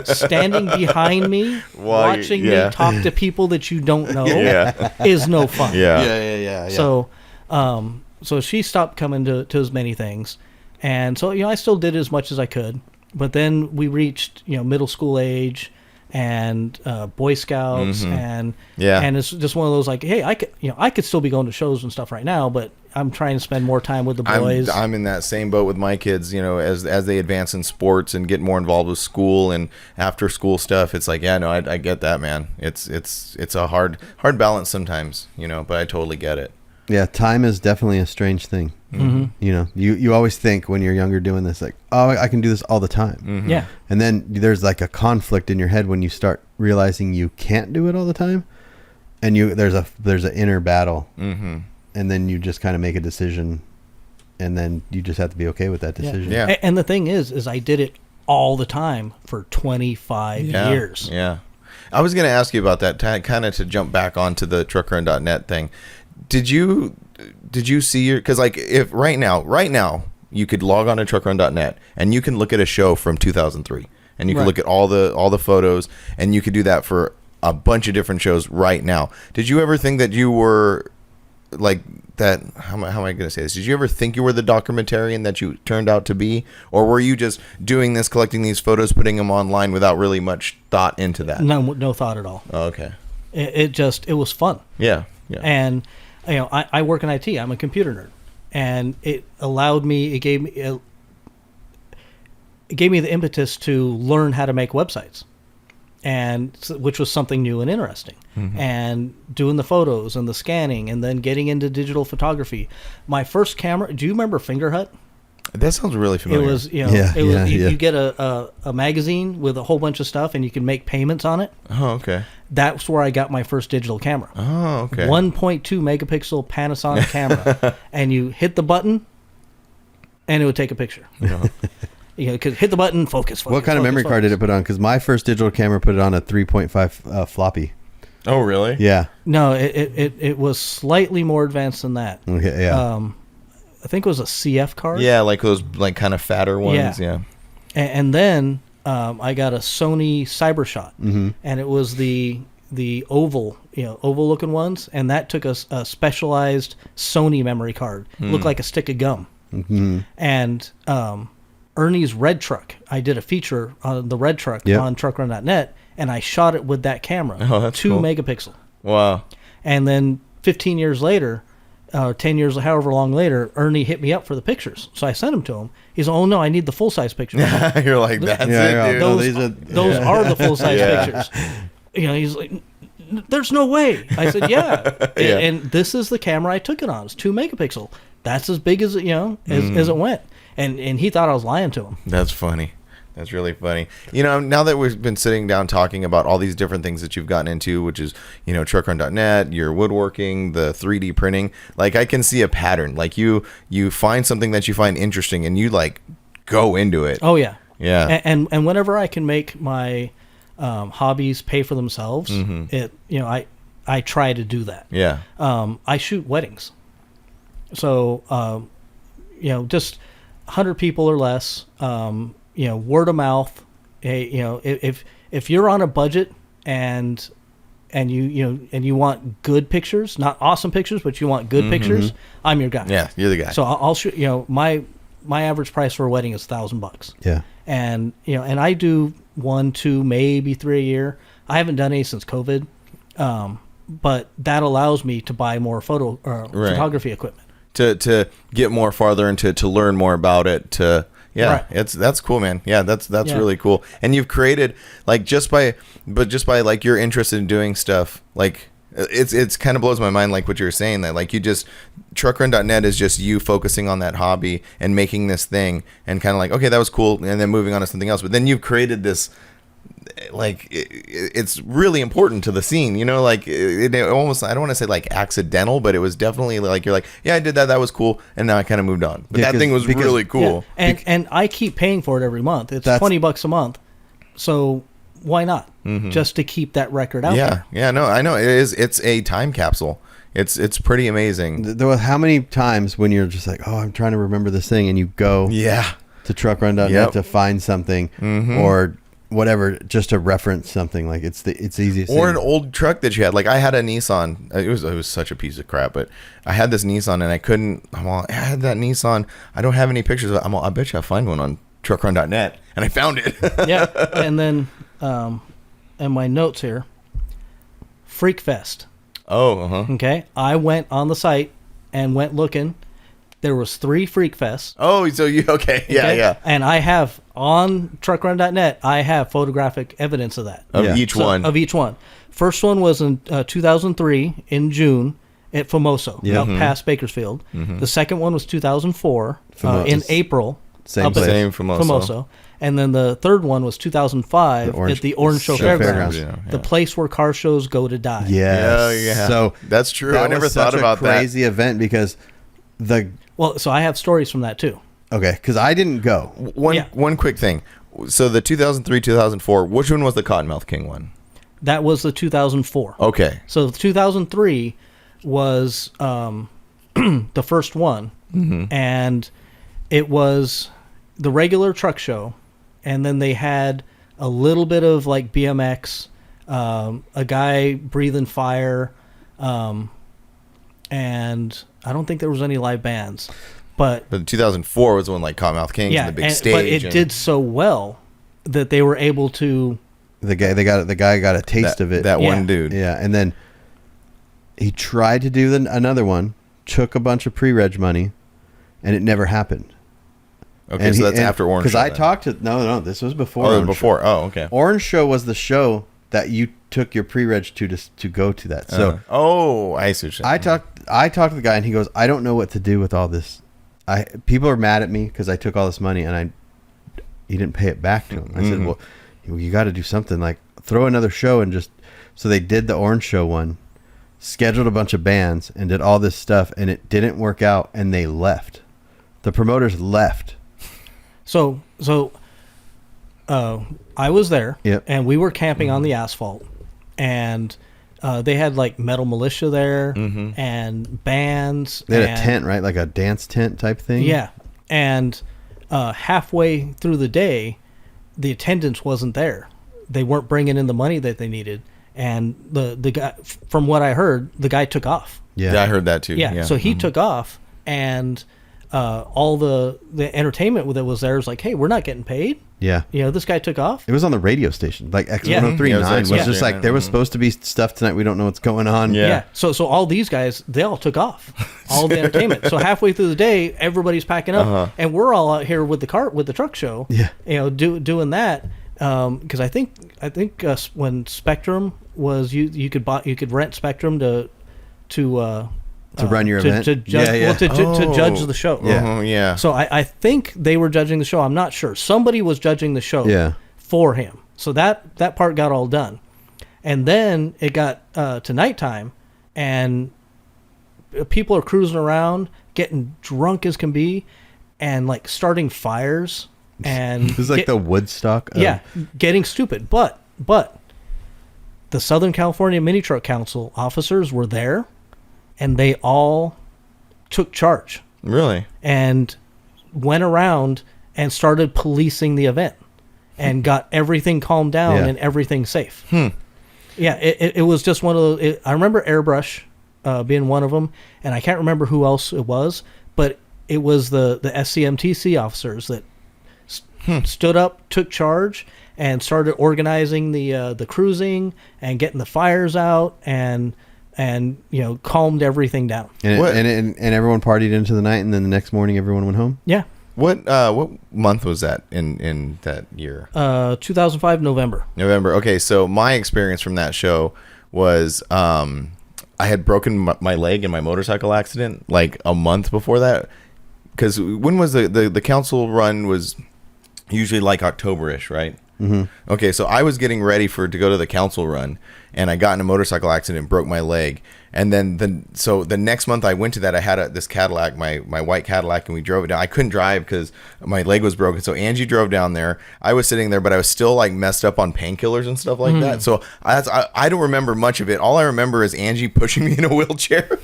standing behind me, watching me talk to people that you don't know is no fun. Yeah. So, so she stopped coming to as many things, and so I still did as much as I could. But then we reached middle school age, and Boy Scouts, and it's just one of those like, hey, I could still be going to shows and stuff right now, but I'm trying to spend more time with the boys. I'm in that same boat with my kids, as they advance in sports and get more involved with school and after school stuff. It's like, I get that, man. It's a hard balance sometimes, but I totally get it. Yeah, time is definitely a strange thing. You always think when you're younger doing this, like, oh, I can do this all the time. Yeah. And then there's like a conflict in your head when you start realizing you can't do it all the time, and there's an inner battle. And then you just kind of make a decision, and then you just have to be okay with that decision. Yeah. And the thing is I did it all the time for 25 years. Yeah. I was going to ask you about that, kind of to jump back onto the truckrun.net thing. Did you see because like if right now you could log on to truckrun.net and you can look at a show from 2003 and you can look at all the photos, and you could do that for a bunch of different shows right now. Did you ever think that you were like that? How am I going to say this? Did you ever think you were the documentarian that you turned out to be, or were you just doing this, collecting these photos, putting them online without really much thought into that? No thought at all. Oh, okay. It was fun. Yeah. And I work in IT. I'm a computer nerd, and it gave me the impetus to learn how to make websites, and which was something new and interesting. And doing the photos and the scanning, and then getting into digital photography. My first camera. Do you remember Fingerhut? That sounds really familiar. It was, you get a magazine with a whole bunch of stuff, and you can make payments on it. Oh, okay. That's where I got my first digital camera. Oh, okay. 1.2 megapixel Panasonic camera, and you hit the button, and it would take a picture. You know, could hit the button, focus. What kind of memory card did it put on? Because my first digital camera put it on a 3.5 floppy. Oh, really? Yeah. No, it was slightly more advanced than that. Okay. Yeah. I think it was a CF card. Yeah, like those like kind of fatter ones. Yeah. And then I got a Sony CyberShot, and it was the oval, oval looking ones, and that took a specialized Sony memory card. It looked like a stick of gum. And Ernie's red truck, I did a feature on the red truck on truckrun.net, and I shot it with that camera. Oh, that's 2 cool. megapixel. Wow. And then 15 years later, 10 years, however long later, Ernie hit me up for the pictures. So I sent them to him. He's like, oh, no, I need the full-size pictures. You're like, that's it, dude. Those are the full-size pictures. He's like, there's no way. I said, yeah. And this is the camera I took it on. It's 2 megapixel. That's as big as, as it went. And he thought I was lying to him. That's funny. That's really funny. Now that we've been sitting down talking about all these different things that you've gotten into, which is, truckrun.net, your woodworking, the 3D printing, like I can see a pattern. Like you find something that you find interesting and you like go into it. Oh, yeah. Yeah. And whenever I can make my hobbies pay for themselves, I try to do that. Yeah. I shoot weddings. So, just 100 people or less, word of mouth. If you're on a budget and you want good pictures, not awesome pictures, but you want good pictures, I'm your guy. Yeah, you're the guy. So I'll shoot. My average price for a wedding is $1,000. Yeah. And and I do 1, 2, maybe 3 a year. I haven't done any since COVID, but that allows me to buy more photography equipment. To get more farther and to learn more about it. That's cool, man. Yeah, that's really cool. And you've created just by like you're interested in doing stuff like it's kind of blows my mind like what you're saying that like you just truckrun.net is just you focusing on that hobby and making this thing and kind of like okay that was cool and then moving on to something else, but then you've created this like it's really important to the scene, like it almost, I don't want to say like accidental, but it was definitely like you're like, yeah, I did that was cool, and now I kind of moved on, but that thing was really cool. And I keep paying for it every month. It's $20 a month, so why not just to keep that record out there? No, I know it's a time capsule. It's pretty amazing. How many times when you're just like, oh, I'm trying to remember this thing, and you go to truckrun.net to find something or whatever, just to reference something. Like it's easiest or thing. An old truck that you had. Like I had a Nissan. It was such a piece of crap, but I had this Nissan and I couldn't. I had that Nissan. I don't have any pictures of it. I bet you I'll find one on truckrun.net, and I found it. Yeah, and then in my notes here, Freak Fest. Oh, okay. I went on the site and went looking. There was 3 Freak Fests. Oh, so you okay? Yeah. And I have on truckrun.net. I have photographic evidence of that each one. Of each one. First one was in 2003 in June at Famoso, up past Bakersfield. The second one was 2004 in April. Same Famoso. And then the third one was 2005 at the Orange Show Fairgrounds. The place where car shows go to die. Yeah. So that's true. I never thought about that. Crazy event because so I have stories from that too. Okay, because I didn't go. One quick thing. So the 2003, 2004, which one was the Cottonmouth King one? That was the 2004. Okay. So the 2003 was the first one, and it was the regular truck show, and then they had a little bit of like BMX, a guy breathing fire, and I don't think there was any live bands. But 2004 was when like Cottonmouth Kings and the big stage. But it did so well that they were able to. The guy got a taste of it. That one dude. Yeah, and then he tried to do another one, took a bunch of pre-reg money, and it never happened. Okay, so that's after Orange Show. Because I talked to this was before. Oh, before. Oh, okay. Orange Show was the show that you took your pre-reg to go to that. So I see what you're saying. I talked to the guy and he goes, I don't know what to do with all this. People are mad at me because I took all this money and he didn't pay it back to him. I said, well, you got to do something, like throw another show and just. So they did the Orange Show one, scheduled a bunch of bands and did all this stuff, and it didn't work out, and they left. The promoters left. So I was there, Yep. and we were camping on the asphalt, and they had like Metal Militia there and bands. They had and, a tent, right? Like a dance tent type thing? Yeah. And halfway through the day, the attendance wasn't there. They weren't bringing in the money that they needed. And the guy, from what I heard, the guy took off. Yeah, I heard that too. Yeah. So he took off, and all the entertainment that was there was like, hey, we're not getting paid. Yeah. You know, this guy took off. It was on the radio station. Like X1039 Yeah. Yeah, it was was just like, there was supposed to be stuff tonight. We don't know what's going on. Yeah. So all these guys, they all took off, all the entertainment. So halfway through the day, everybody's packing up, and we're all out here with the truck show. Yeah. You know, doing that because I think when Spectrum was you could rent Spectrum to run your event? to judge, Yeah, yeah. well, to judge the show. Yeah. Yeah. So I think they were judging the show. I'm not sure. Somebody was judging the show Yeah. for him. So that part got all done. And then it got to nighttime, and people are cruising around, getting drunk as can be, and like starting fires. And This is like the Woodstock. getting stupid. But the Southern California Mini Truck Council officers were there, and they all took charge Really? and went around and started policing the event and got everything calmed down Yeah. and everything safe. Yeah, it was just one of those. I remember Airbrush being one of them, and I can't remember who else it was, but it was the SCMTC officers that stood up, took charge, and started organizing the cruising and getting the fires out and you know, calmed everything down. And, What? and everyone partied into the night, and then the next morning everyone went home? Yeah. What month was that in that year? 2005 November. November. Okay, so my experience from that show was I had broken my leg in my motorcycle accident like a month before that. Because when was the council run was usually like October-ish, right? Mm-hmm. Okay, so I was getting ready to go to the council run, and I got in a motorcycle accident and broke my leg. And then the next month I went to that, I had this Cadillac, my white Cadillac, and we drove it down. I couldn't drive because my leg was broken. So Angie drove down there. I was sitting there, but I was still like messed up on painkillers and stuff like that. So I don't remember much of it. All I remember is Angie pushing me in a wheelchair.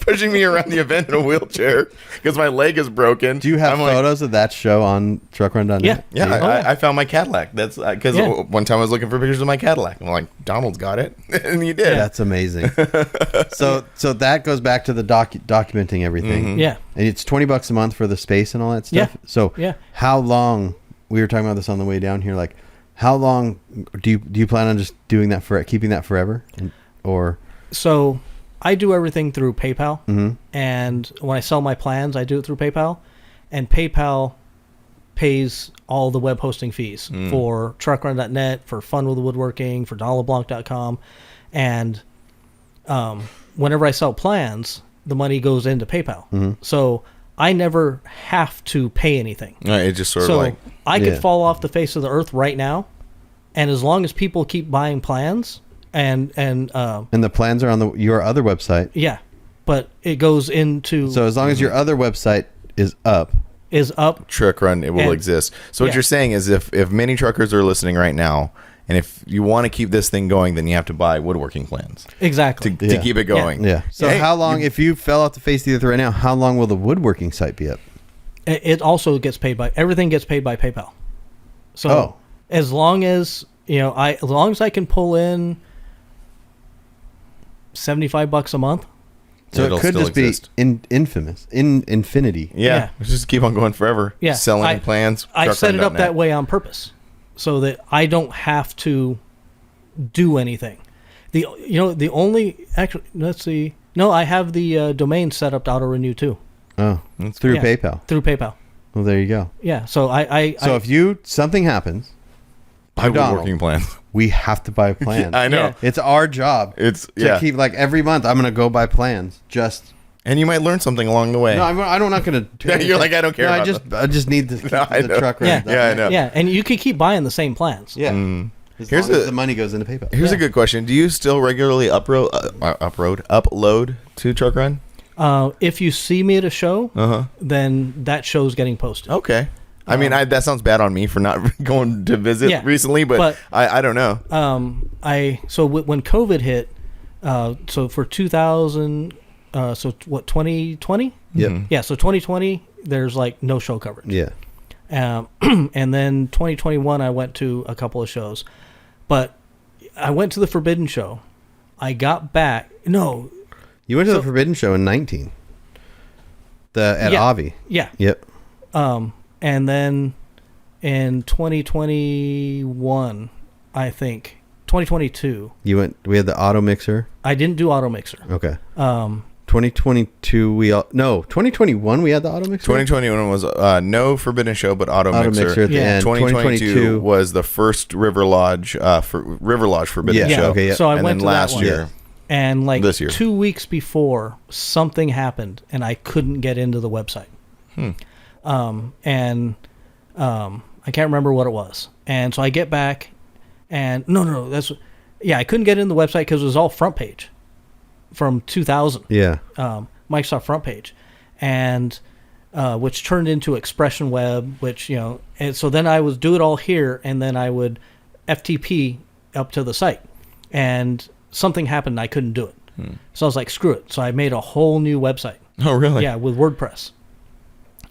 Pushing me around the event in a wheelchair because my leg is broken. Do you have photos of that show on truckrun.net? Yeah. Yeah, I found my Cadillac. That's because Yeah. one time I was looking for pictures of my Cadillac. I'm like, Donald's got it, and you did. That's amazing. so that goes back to the documenting everything. Yeah. And it's $20 a month for the space and all that stuff. Yeah. So Yeah. how long, we were talking about this on the way down here, like how long do you plan on just doing that keeping that forever? Or So I do everything through PayPal, Mm-hmm. and when I sell my plans, I do it through PayPal, and PayPal pays all the web hosting fees for truckrun.net, for Fun with Woodworking, for LeBlanc.com, and whenever I sell plans, the money goes into PayPal. Mm-hmm. So I never have to pay anything. It just sort So of like I could Yeah. fall off the face of the earth right now, and as long as people keep buying plans and the plans are on your other website. yeah, but it goes into So as long as your other website is up, truck run, it will And- exist. So what yeah. you're saying is if many truckers are listening right now, and if you want to keep this thing going, then you have to buy woodworking plans exactly. to keep it going. yeah. So Hey, how long, if you fell off the face of the earth right now, how long will the woodworking site be up? It also gets paid by everything gets paid by PayPal. So Oh. as long as as long as I can pull in $75 a month. So It'll it could still just exist. be infinity. Yeah, Yeah. let's just keep on going forever. Yeah, Selling plans. I set it up truckrun.net. that way on purpose, so that I don't have to do anything. The only actually, let's see. No, I have the domain set up to auto renew too Oh, through Yeah. PayPal. through PayPal. Well, there you go. Yeah, so So if something happens, Buy Donald. woodworking plans. we have to buy plans. I know. Yeah. It's our job. It's to keep like every month. I'm gonna go buy plans. And you might learn something along the way. No, I'm not gonna. Yeah, you're like, I don't care No, about I just need the, No, I the know. truck. Yeah. Yeah, I know. yeah, and you could keep buying the same plans. Yeah. As Here's long as a- the money goes into PayPal. Here's a Yeah. good question. Do you still regularly upload to Truck Run? If you see me at a show, Uh-huh. then that show's getting posted. Okay. I mean, that sounds bad on me for not going to visit recently, but I don't know. When COVID hit, so for 2000, 2020? Yep. Yeah, so 2020, there's like no show coverage. Yeah. And then 2021, I went to a couple of shows, but I went to the Forbidden show. I got back. No, you went to the Forbidden show in 19. At Avi. Yeah. Yep. And then in 2021, I think 2022. We had the auto mixer. I didn't do auto mixer. Okay. 2022 2021 we had the auto mixer. 2021 was no Forbidden show but auto mixer at the end. 2022 was the first River Lodge Forbidden show. Okay, yeah. So I and went then to last that one. year. And like this year. 2 weeks before, something happened and I couldn't get into the website. I can't remember what it was. And so I get back and I couldn't get in the website because it was all front page from 2000. Yeah. Microsoft front page, and which turned into Expression Web, which, and so then I would do it all here, and then I would FTP up to the site, and something happened and I couldn't do it. So I was like, screw it. So I made a whole new website. Oh, really? Yeah, with WordPress.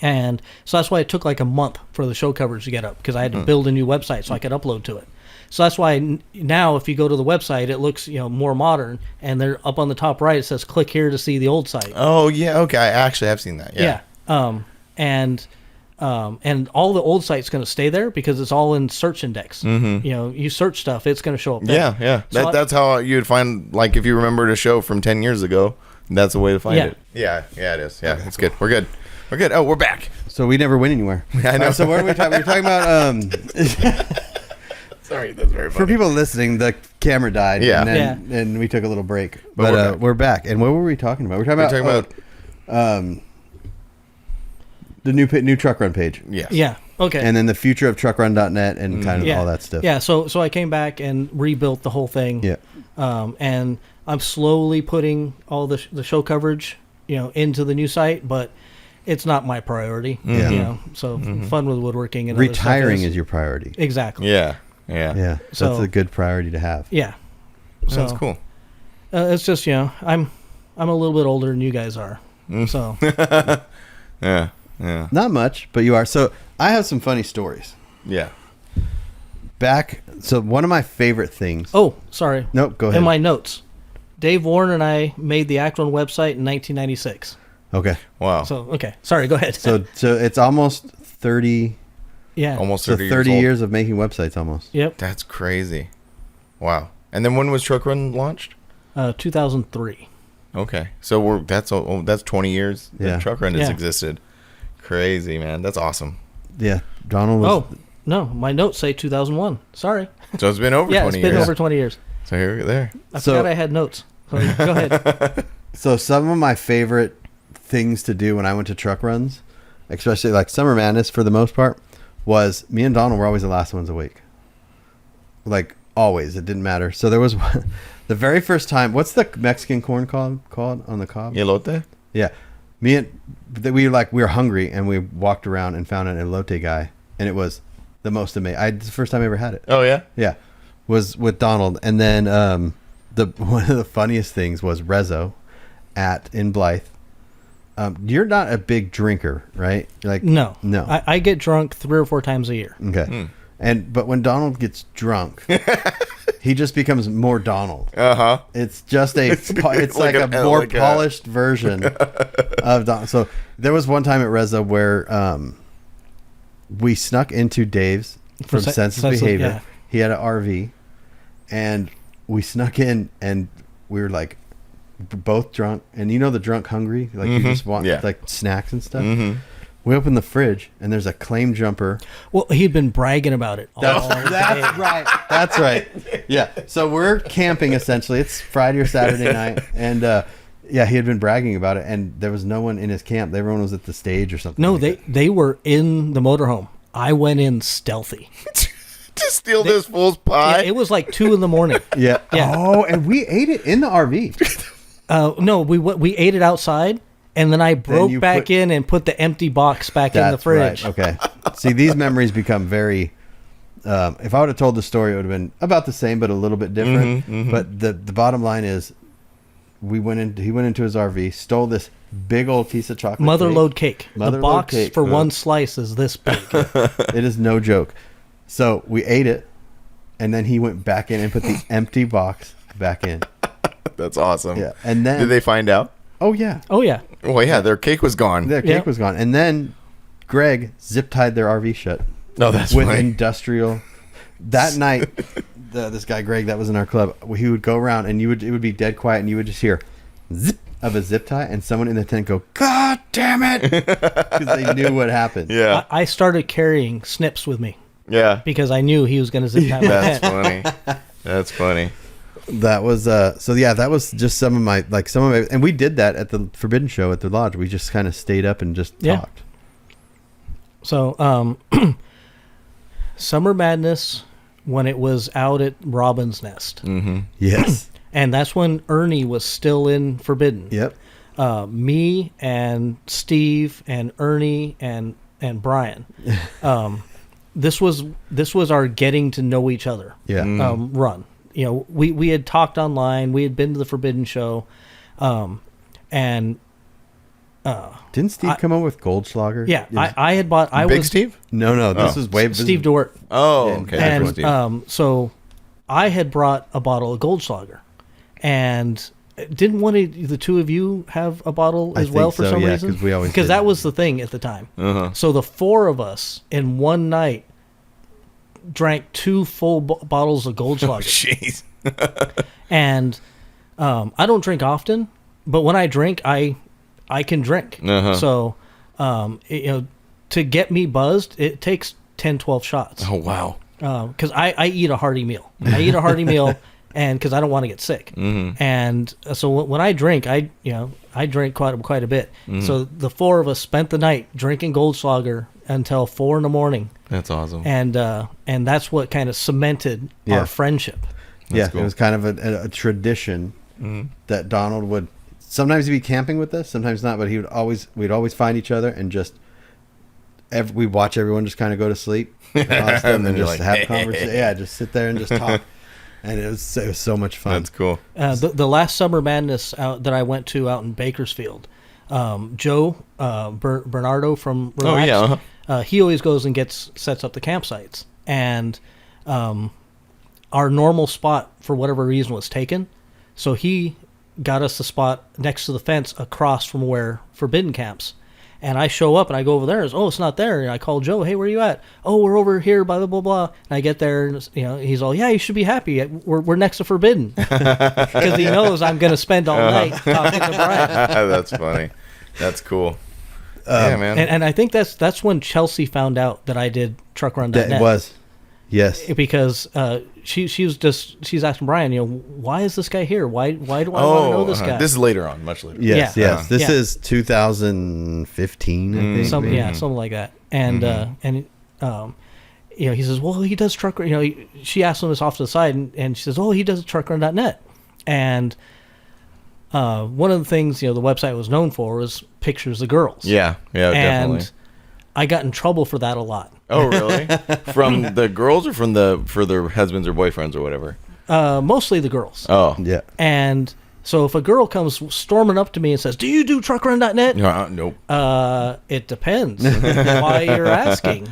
And so that's why it took like a month for the show coverage to get up, because I had to build a new website so I could upload to it. So that's why now if you go to the website, it looks more modern, and they're up on the top right. It says click here to see the old site. Oh yeah, okay. I actually have seen that. Yeah. And all the old site's going to stay there because it's all in search index. You search stuff, it's going to show up there. Yeah. So that's how you'd find, like, if you remembered a show from 10 years ago, that's the way to find it. Yeah, it is. Yeah, it's good. We're good. Oh, we're back. So we never went anywhere. I know. So what are we talking? We're talking about. Sorry, that's very funny. For people listening, the camera died. Yeah. And we took a little break. But we're back. And what were we talking about? We're talking about the new Truck Run page. Yes. Yeah. Okay. And then the future of truckrun.net and kind of all that stuff. Yeah. So I came back and rebuilt the whole thing. Yeah. And I'm slowly putting all the show coverage, into the new site, but it's not my priority. Yeah. So fun with woodworking and retiring other stuff is your priority. Exactly. Yeah. So that's a good priority to have. Yeah. So that's cool. It's just I'm a little bit older than you guys are. So yeah. Not much, but you are. So I have some funny stories. Yeah. So one of my favorite things. Oh, sorry. Nope, go ahead. In my notes, Dave Warren and I made the Acron website in 1996. Okay. Wow. So okay, sorry. Go ahead. So it's almost 30. Yeah. Almost 30 30 years, years of making websites almost. Yep. That's crazy. Wow. And then when was Truck Run launched? 2003. Okay. So that's 20 years that Truck Run has Yeah. existed. Crazy, man. That's awesome. Yeah. Donald was. Oh, no. My notes say 2001. Sorry. So it's been over 20 years. Yeah, it's been over 20 years. So here, there. I forgot I had notes. So go ahead. So some of my favorite things to do when I went to truck runs, especially like Summer Madness for the most part, was me and Donald were always the last ones awake. Like always. It didn't matter. So there was the very first time. What's the Mexican corn called on the cob? Elote? Yeah. We were hungry and we walked around and found an elote guy, and it was the most amazing. It's the first time I ever had it. Oh yeah? Yeah. Was with Donald. And then one of the funniest things was Rezo in Blythe. You're not a big drinker, right? Like No. I I get drunk 3 or 4 times a year. Okay. But when Donald gets drunk, he just becomes more Donald. Uh-huh. It's just it's like a more polished version of Donald. So there was one time at Rezo where we snuck into Dave's from Senseless Behavior. Yeah. He had an RV, and we snuck in, and we were like both drunk. And the drunk hungry, like you just want like snacks and stuff. Mm-hmm. We open the fridge, and there's a claim jumper. Well, he'd been bragging about it all day. Right. That's right. Yeah. So we're camping, essentially. It's Friday or Saturday night. And, he had been bragging about it, and there was no one in his camp. Everyone was at the stage or something. No, they were in the motorhome. I went in stealthy. To steal this fool's pie? Yeah, it was like 2 a.m. Yeah. Oh, and we ate it in the RV. No, we ate it outside. and then I broke you back in and put the empty box back in the fridge. Right. Okay. See, these memories become very. If I would have told the story, it would have been about the same, but a little bit different. But the bottom line is, he went into his RV, stole this big old piece of chocolate. Motherload cake. The Motherload box cake. for one slice is this big. It is no joke. So we ate it, and then he went back in and put the empty box back in. That's awesome. Yeah, and then did they find out? Oh yeah. Oh yeah. Well, yeah, their cake was gone. Their cake was gone, and then Greg zip tied their RV shut. No, that's with funny. industrial. That night, this guy Greg that was in our club, he would go around and it would be dead quiet, and you would just hear zip of a zip tie, and someone in the tent go, "God damn it!" because they knew what happened. Yeah, I started carrying snips with me yeah. because I knew he was going to zip tie my That's tent. funny. That's funny. That was so yeah. That was just some of my, and we did that at the Forbidden Show at the lodge. We just kind of stayed up and just talked. So, Summer Madness, when it was out at Robin's Nest. Mm-hmm. Yes. And that's when Ernie was still in Forbidden. Yep. Me and Steve and Ernie and Brian. This was our getting to know each other. Yeah. Run. You know, we had talked online. We had been to the Forbidden Show, and didn't Steve come up with Goldschlager? yeah, I had bought. Big Steve? No, this was way. Steve Dort. Oh, And- okay. And Steve. so I had brought a bottle of Goldschlager, and didn't one of the two of you have a bottle I as well think for so, some yeah, reason? 'cause we always because did. that was the thing at the time. Uh-huh. So the four of us in one night drank 2 full bottles of Goldschlager, Jeez. and I don't drink often, but when I drink, I can drink. Uh-huh. So to get me buzzed, it takes 10, 12 shots. Oh, wow. Because I eat a hearty meal. I eat a hearty meal, and because I don't want to get sick. Mm-hmm. And so when I drink, I drink quite a bit. So the four of us spent the night drinking Goldschlager until 4 a.m. That's awesome. And that's what kind of cemented Yeah. our friendship. Yeah, cool. it was kind of a tradition that Donald would. Sometimes he'd be camping with us, sometimes not, but we'd always find each other and just we'd watch everyone just kind of go to sleep and, And then you're just like, have "Hey." conversation. Yeah, just sit there and just talk, and it was so much fun. That's cool. The last Summer Madness that I went to out in Bakersfield, Joe Bernardo from Relax, Oh, yeah, uh-huh. He always goes and sets up the campsites, and our normal spot for whatever reason was taken, so he got us the spot next to the fence across from where Forbidden camps. And I show up and I go over there. And it's not there. And I call Joe. Hey, where are you at? Oh, we're over here. Blah blah blah. And I get there, and he's all, yeah, you should be happy. We're next to Forbidden because he knows I'm going to spend all night talking to Brian. That's funny. That's cool. Yeah, man. And I think that's when Chelsea found out that I did TruckRun.net. It was, yes. Because she's asking Brian, why is this guy here? Why do I want to know this guy? This is later on, much later. Yes, Yeah. yes. This Yeah. is 2015, I think. Something like that. And he says, well, he does truck. She asked him this off to the side, and she says, oh, he does TruckRun.net. And one of the things the website was known for was pictures of girls. Yeah, definitely. And I got in trouble for that a lot. Oh, really? From the girls or for their husbands or boyfriends or whatever? Mostly the girls. Oh, Yeah. And so if a girl comes storming up to me and says, do you do TruckRun.net? Nope. It depends why you're asking,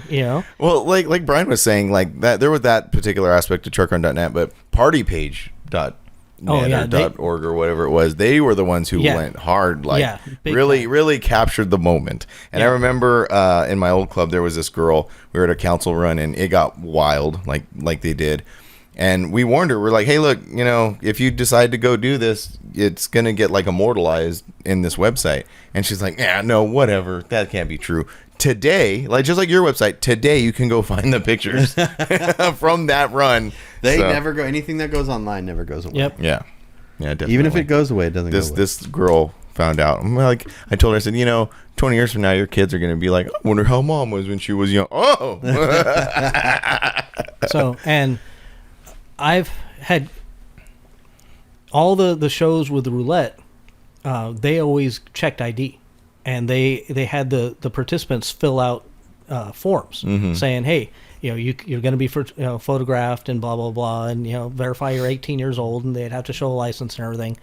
Well, like Brian was saying, like that there was that particular aspect of TruckRun.net, but partypage.net or .org or whatever it was, they were the ones who went hard, big really, time. really captured the moment. And I remember in my old club there was this girl. We were at a council run and it got wild, like they did. And we warned her. We're like, hey, look, if you decide to go do this, it's gonna get like immortalized in this website. And she's like, yeah, no, whatever, that can't be true. Today, just like your website, today you can go find the pictures from that run. They never go. Anything that goes online never goes away. Yep. Yeah, definitely. Even if it goes away, it doesn't go away. This girl found out. I'm like, I told her, I said, 20 years from now, your kids are going to be like, I wonder how mom was when she was young. Oh. So, and I've had all the shows with the roulette, they always checked ID. and they had the participants fill out forms saying, hey, you're going to be photographed and blah blah blah, and verify you're 18 years old, and they'd have to show a license and everything.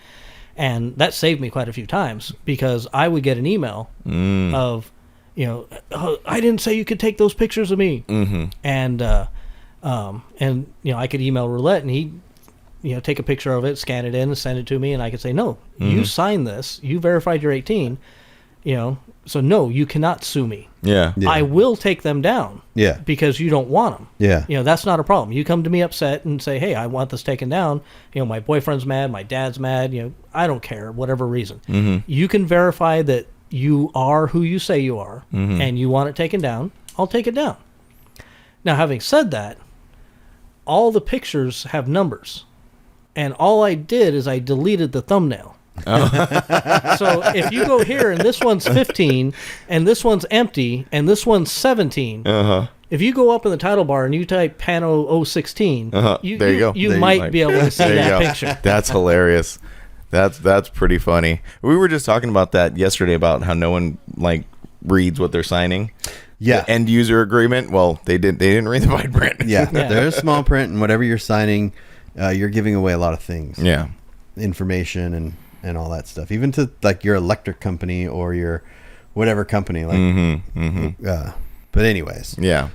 And that saved me quite a few times, because I would get an email of, oh, I didn't say you could take those pictures of me. And I could email Roulette, and he'd take a picture of it, scan it in, and send it to me, and I could say, no, you signed this, you verified you're 18, so no, you cannot sue me. Yeah. I will take them down. Yeah. Because you don't want them. Yeah. That's not a problem. You come to me upset and say, hey, I want this taken down. My boyfriend's mad, my dad's mad. I don't care, whatever reason. You can verify that you are who you say you are, and you want it taken down. I'll take it down. Now, having said that, all the pictures have numbers, and all I did is I deleted the thumbnail. So if you go here and this one's 15 and this one's empty and this one's 17, if you go up in the title bar and you type Pano 016, there you go. You might be able to see that picture. That's hilarious. That's pretty funny. We were just talking about that yesterday, about how no one reads what they're signing. Yeah. The end user agreement. Well, they didn't read the fine print. Yeah. There's small print, and whatever you're signing, you're giving away a lot of things. Yeah. Information and all that stuff, even to your electric company or your whatever company. But anyways, yeah.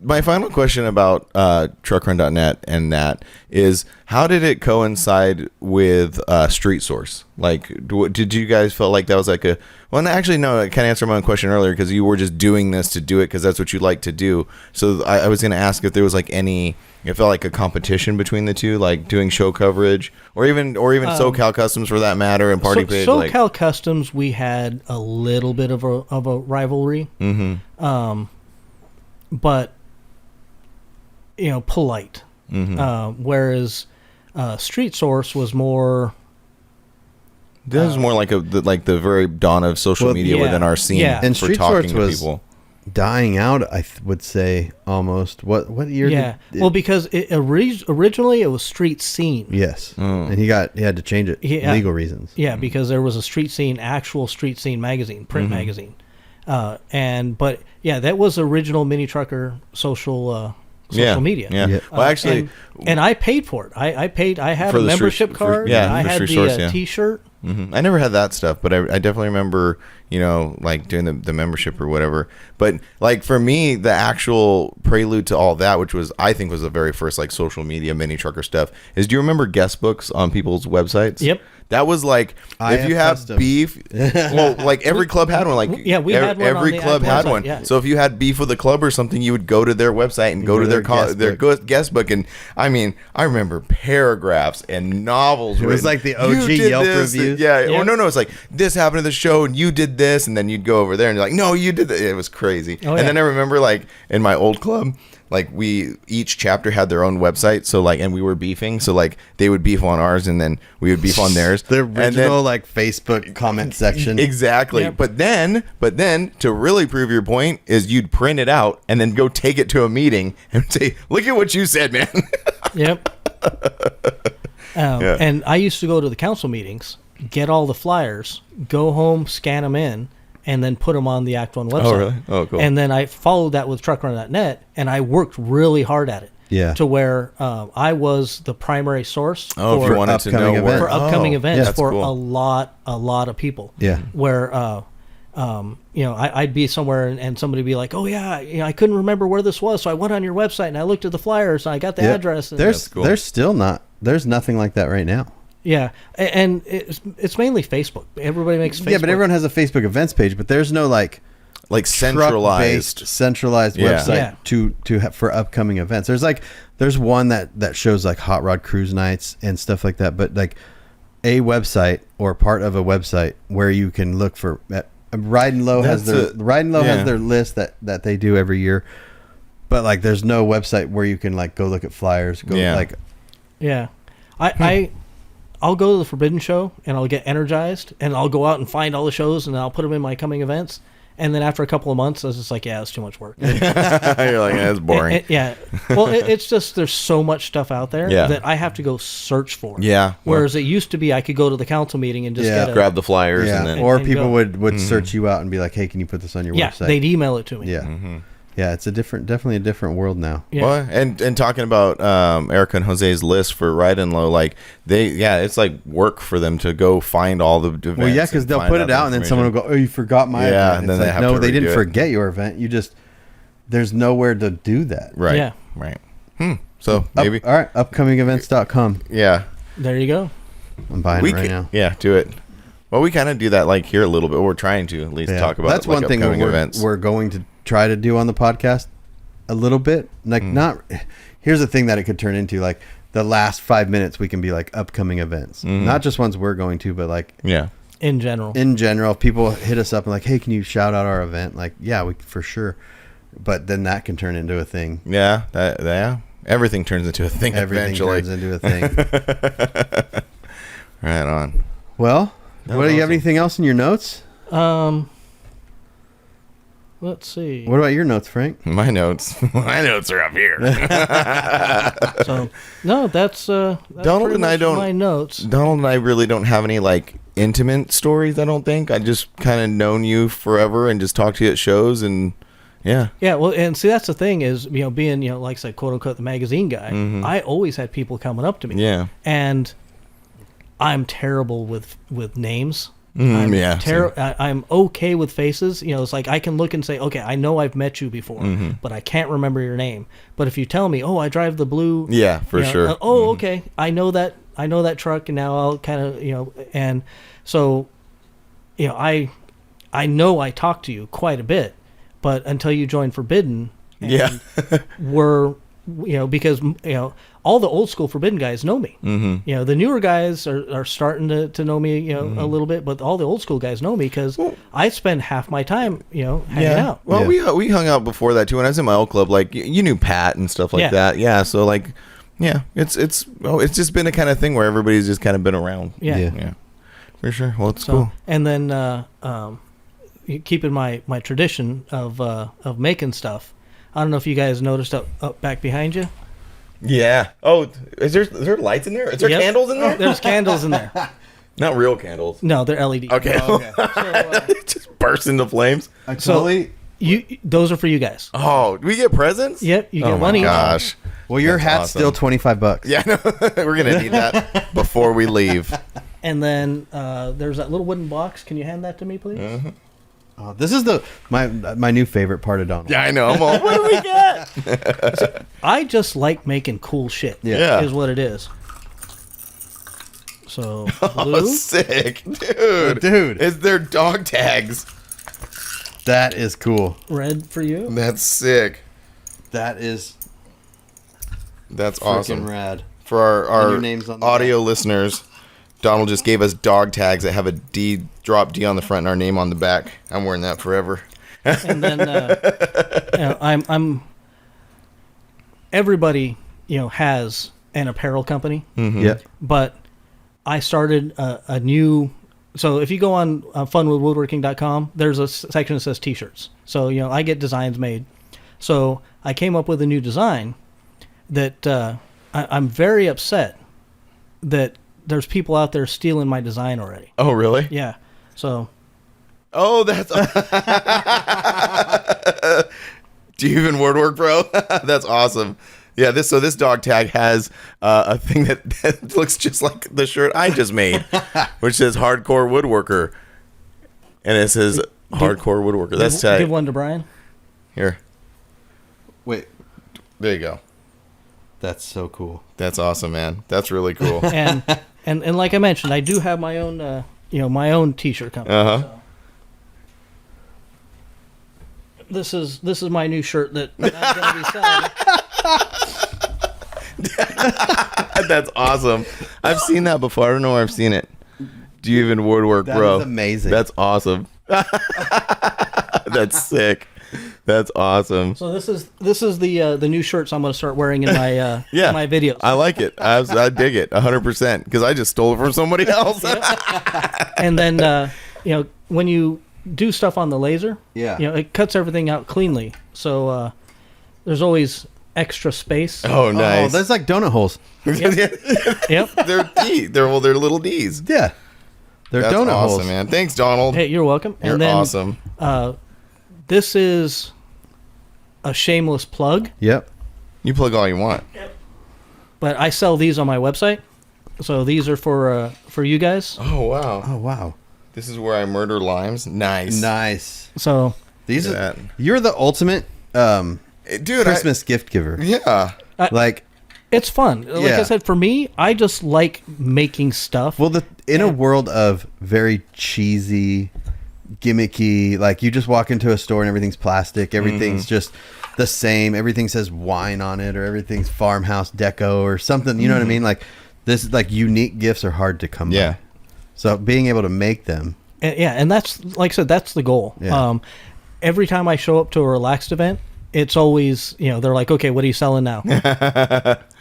My final question about truckrun.net and that is, how did it coincide with Street Source? Did you guys feel like that was like a... Well, actually, no, I kind of answered my own question earlier, because you were just doing this to do it because that's what you like to do. So I was going to ask if there was any... It felt like a competition between the two, doing show coverage, or even SoCal Customs for that matter, and Party Page. SoCal Customs, we had a little bit of a rivalry, but polite. Whereas Street Source was more. This is more like the very dawn of social media within our scene, and for Street talking Source to was people. Dying out, I would say, almost. What year? Yeah, because originally it was Street Scene. Yes, and he had to change it, legal reasons. Yeah, because there was a Street Scene, actual Street Scene magazine, print magazine, but that was original Mini Trucker social media. Yeah. Well, actually, and I paid for it. I paid. I had a membership card. I had the T-shirt. I never had that stuff, but I definitely remember, doing the membership or whatever. But for me, the actual prelude to all that, which I think was the very first social media Mini Trucker stuff, is, do you remember guest books on people's websites? Yep. That was if you have beef, well, every club had one. We had one. Every club had one. Yeah. So if you had beef with a club or something, you would go to their website and go to their guest book. And I remember paragraphs and novels. It was like the OG Yelp reviews. Yeah. Or no, it's this happened to the show and you did this, and then you'd go over there and you're like, no, you did that. It was crazy. And then I remember in my old club, we each chapter had their own website, so and we were beefing, so they would beef on ours and then we would beef on theirs. The original Facebook comment section. Exactly. Yep. But then to really prove your point is you'd print it out and then go take it to a meeting and say, look at what you said, man. Yep. And I used to go to the council meetings, get all the flyers, go home, scan them in, and then put them on the Act One website. Oh, really? Oh, cool. And then I followed that with truckrun.net, and I worked really hard at it. Yeah. To where I was the primary source if you wanted to know for upcoming events for cool. a lot of people. Yeah. Where I'd be somewhere and somebody would be like, oh yeah, I couldn't remember where this was, so I went on your website and I looked at the flyers and I got the address. And There's nothing like that right now. Yeah, and it's mainly Facebook. Everybody makes Facebook. Yeah, but everyone has a Facebook events page, but there's no centralized website for upcoming events. There's one that shows hot rod cruise nights and stuff like that, but a website or part of a website where you can look for Ride and Low has their list that they do every year, but there's no website where you can go look at flyers. I'll go to the Forbidden Show and I'll get energized and I'll go out and find all the shows and I'll put them in my coming events. And then after a couple of months, I was just like, yeah, it's too much work. You're like, that's boring. Yeah. Well, it's just there's so much stuff out there Yeah. that I have to go search for. Yeah. Whereas it used to be I could go to the council meeting and just Yeah. get Grab the flyers Yeah. and then. Or and people go. would search you out and be like, hey, can you put this on your Yeah, website? they'd email it to me. Yeah. Yeah, it's definitely a different world now. Yeah. Well, and talking about Erica and Jose's list for Ride and Low, like it's like work for them to go find all the events. Well, yeah, because they'll put it out and then someone will go, oh, you forgot my Yeah, event. and then It's they like, have no, to they didn't redo it. forget your event. You just, there's nowhere to do that. Right. Yeah. Right. So maybe. All right, upcomingevents.com. Yeah. There you go. I'm buying it right now. Yeah, do it. Well, we kind of do that like here a little bit. We're trying to at least Yeah. talk about That's like, one thing upcoming events. we're going to try to do on the podcast a little bit. Like not here's the thing that it could turn into, like the last 5 minutes we can be like upcoming events. Not just ones we're going to, but like Yeah. In general. in general, people hit us up and like, hey, can you shout out our event? Like, yeah, we for sure. But then that can turn into a thing. Yeah. Yeah. Everything turns into a thing Everything eventually. turns into a thing. Right on. Well, That what was do you have awesome. anything else in your notes? Let's see. What about your notes, Frank? My notes are up here. So no, that's Donald pretty and I much don't- my notes. Donald and I really don't have any like intimate stories. I don't think. I just kind of known you forever and just talked to you at shows and yeah. Yeah, well, and see, that's the thing is, being, like I said, quote unquote, the magazine guy. I always had people coming up to me. Yeah. And I'm terrible with names. Yeah. I'm okay with faces. It's like I can look and say, okay, I know I've met you before, but I can't remember your name. But if you tell me, oh, I drive the blue. Yeah, for sure. Okay, I know that truck, and now I'll kind of, and so, I know I talk to you quite a bit, but until you join Forbidden, and Yeah. we're, because all the old school Forbidden guys know me. The newer guys are starting to know me, a little bit, but all the old school guys know me because I spend half my time, hanging out. Well, we hung out before that too. When I was in my old club, like you knew Pat and stuff like Yeah. that. Yeah. So like, yeah, it's just been a kind of thing where everybody's just kind of been around. Yeah. Yeah. For sure. Well, it's So, cool. and then keeping my tradition of making stuff. I don't know if you guys noticed up back behind you. Yeah. Oh, is there lights in there? Is there Yep. candles in there? There's candles in there. Not real candles. No, they're LED. Okay. Okay. It just burst into flames. Those are for you guys. Oh, do we get presents? Yep, you get oh one my each. gosh. Well, your That's hat's awesome. still $25. Yeah, no, we're gonna need that before we leave. And then there's that little wooden box. Can you hand that to me, please? Oh, this is my new favorite part of Donald. Yeah, I know. I'm all, what do we get? I just like making cool shit. Yeah. Is what it is. So Oh, blue. sick, dude. Dude. Is there dog tags? That is cool. Red for you. That's sick. That is That's freaking awesome. rad. For And our your name's on the audio listeners, Donald just gave us dog tags that have a D, drop D on the front and our name on the back. I'm wearing that forever. And then I'm everybody has an apparel company, Yep. but I started a new. So if you go on funwithwoodworking.com, there's a section that says t-shirts. So I get designs made. So I came up with a new design that I'm very upset that there's people out there stealing my design already. Oh, really? Yeah. So Oh, that's. Do you even word work, bro? That's awesome. Yeah, this dog tag has a thing that looks just like the shirt I just made, which says "Hardcore Woodworker," and it says "Hardcore Woodworker." That's tight. give one to Brian. Here, Wait, there you go. that's so cool. That's awesome, man. That's really cool. And like I mentioned, I do have my own my own t-shirt company. Uh-huh. So. This is my new shirt that I'm going to be selling. That's awesome. I've seen that before. I don't know where I've seen it. Do you even woodwork, That bro? is amazing. That's awesome. That's sick. That's awesome. So this is the new shirts I'm going to start wearing in my Yeah, my videos. I like it. I dig it 100% because I just stole it from somebody else. And then when you do stuff on the laser, it cuts everything out cleanly. So there's always extra space. Oh, nice. Oh, that's like donut holes. Yep. They're little D's. Yeah. They're That's donut awesome, holes. man. Thanks, Donald. Hey, you're welcome. You're and then, awesome. This is a shameless plug, Yep. You plug all you want. but I sell these on my website. So these are for you guys. Oh, wow. Oh, wow. This is where I murder limes. Nice. Nice. So These Look are at that. You're the ultimate Dude, Christmas gift giver. Yeah. Like, it's fun. Like Yeah. I said, for me, I just like making stuff. well, in a world of very cheesy, gimmicky, like you just walk into a store and everything's plastic, everything's just the same, everything says wine on it, or everything's farmhouse deco or something. You know what I mean? Like this, like unique gifts are hard to come Yeah. by. So being able to make them, and that's, like I said, that's the goal. Yeah. Every time I show up to a relaxed event, it's always, they're like, okay, what are you selling now?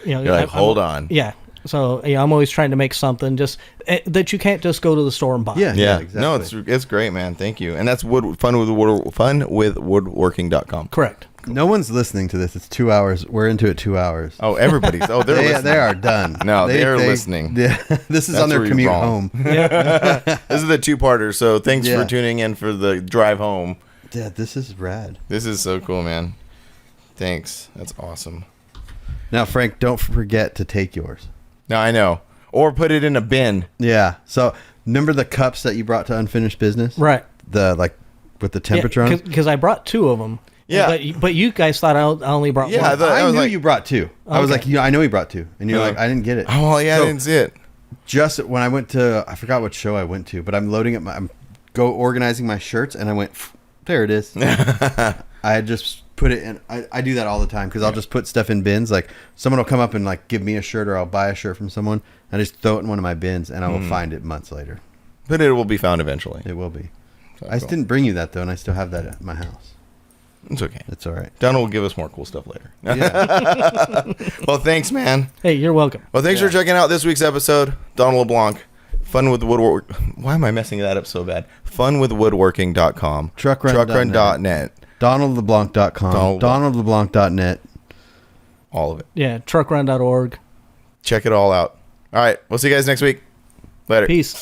You're like, hold on. Yeah. So I'm always trying to make something just that you can't just go to the store and buy. Yeah. exactly. No, it's great, man. Thank you. And that's funwithwoodworking.com. Correct. No one's listening to this. It's 2 hours. We're into it 2 hours. Oh, everybody's. Oh, they're listening. They are done. No, they're listening. Yeah, this is That's on their where you're commute wrong. home. This is the two-parter, so thanks Yeah. for tuning in for the drive home. Yeah, this is rad. This is so cool, man. Thanks. That's awesome. Now, Frank, don't forget to take yours. No, I know. Or put it in a bin. Yeah. So remember the cups that you brought to Unfinished Business? Right. The with the temperature on. Because I brought 2 of them. Yeah. But you guys thought I only brought Yeah, one. I I was knew like- you brought 2. I was Okay. like, I know he brought 2, and you're Yeah. like, I didn't get it. Oh, yeah, So, I didn't see it. just when I went to, I forgot what show I went to, but I'm loading up I'm organizing my shirts, and I went, there it is. I had just put it in. I do that all the time because I'll just put stuff in bins. Like someone will come up and like give me a shirt, or I'll buy a shirt from someone. I just throw it in one of my bins, and I will find it months later. But it will be found eventually. It will be. So I cool. didn't bring you that though, and I still have that at my house. It's okay. It's all right. Donald will give us more cool stuff later. Yeah. Well, thanks, man. Hey, you're welcome. Well, thanks for checking out this week's episode. Donald LeBlanc. Fun with woodwork. Why am I messing that up so bad? Funwithwoodworking.com. Truckrun.net. DonaldLeBlanc.com. DonaldLeBlanc.net. All of it. Yeah, truckrun.org. Check it all out. All right. We'll see you guys next week. Later. Peace.